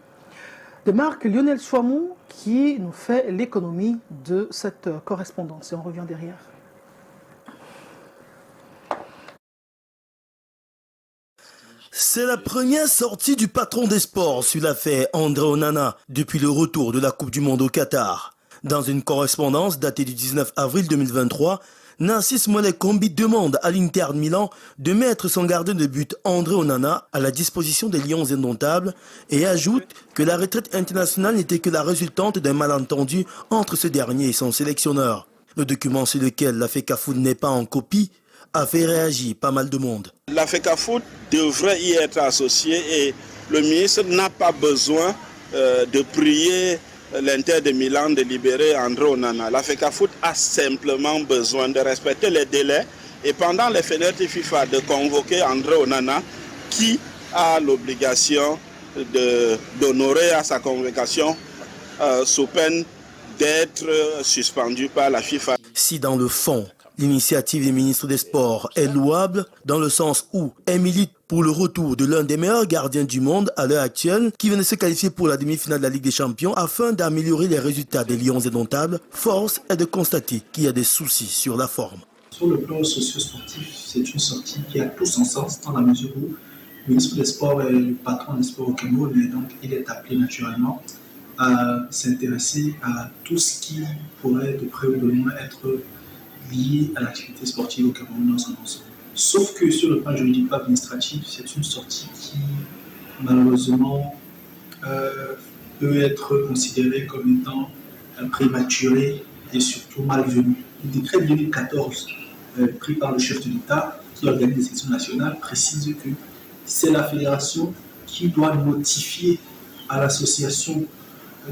de Marc Lionel Chouamou qui nous fait l'économie de cette correspondance. Et on revient derrière. C'est la première sortie du patron des sports sur l'affaire André Onana depuis le retour de la Coupe du Monde au Qatar. Dans une correspondance datée du 19 avril 2023, Narcisse Mwele-Kombi demande à l'Inter de Milan de mettre son gardien de but André Onana à la disposition des Lions indomptables et ajoute que la retraite internationale n'était que la résultante d'un malentendu entre ce dernier et son sélectionneur. Le document sur lequel la FECAFOOT n'est pas en copie a fait réagir pas mal de monde. La FECAFOOT devrait y être associée et le ministre n'a pas besoin de prier l'Inter de Milan de libérer André Onana. La FECAFOOT a simplement besoin de respecter les délais et pendant les fenêtres FIFA de convoquer André Onana qui a l'obligation d'honorer à sa convocation sous peine d'être suspendu par la FIFA. Si dans le fond, l'initiative des ministres des Sports est louable dans le sens où elle milite pour le retour de l'un des meilleurs gardiens du monde à l'heure actuelle qui vient de se qualifier pour la demi-finale de la Ligue des Champions afin d'améliorer les résultats des Lions indomptables, force est de constater qu'il y a des soucis sur la forme. Sur le plan socio-sportif, c'est une sortie qui a tout son sens dans la mesure où le ministre des Sports est le patron des sports au Cameroun et donc il est appelé naturellement à s'intéresser à tout ce qui pourrait de près ou de loin être lié à l'activité sportive au Cameroun dans son ensemble. Sauf que sur le plan juridique administratif, c'est une sortie qui malheureusement peut être considérée comme étant prématurée et surtout malvenue. Le décret de 2014 pris par le chef de l'État qui organise les sélections nationales précise que c'est la fédération qui doit notifier à l'association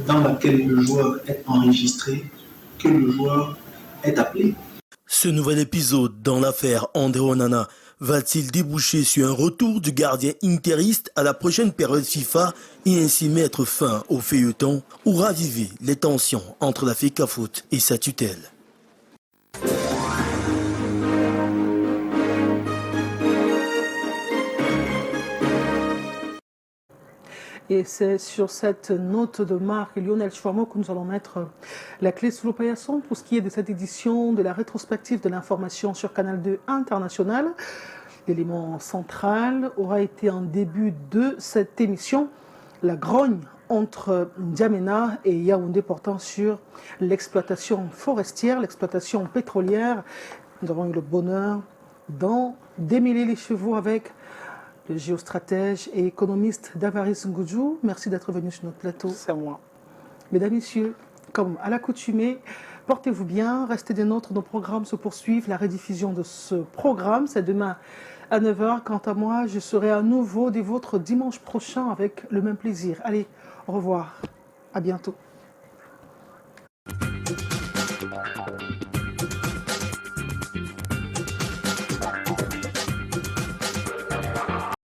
dans laquelle le joueur est enregistré que le joueur est appelé. Ce nouvel épisode dans l'affaire André Onana va-t-il déboucher sur un retour du gardien interiste à la prochaine période FIFA et ainsi mettre fin au feuilleton ou raviver les tensions entre la FECAFOOT et sa tutelle? Et c'est sur cette note de Marc Lionel Chouamou que nous allons mettre la clé sous le paillasson pour ce qui est de cette édition de la rétrospective de l'information sur Canal 2 International. L'élément central aura été en début de cette émission la grogne entre N'Djamena et Yaoundé portant sur l'exploitation forestière, l'exploitation pétrolière. Nous avons eu le bonheur d'en démêler les chevaux avec le géostratège et économiste Davaris Ngoudjou. Merci d'être venu sur notre plateau. C'est moi. Mesdames, Messieurs, comme à l'accoutumée, portez-vous bien, restez des nôtres, nos programmes se poursuivent. La rediffusion de ce programme, c'est demain à 9h. Quant à moi, je serai à nouveau des vôtres dimanche prochain avec le même plaisir. Allez, au revoir. À bientôt.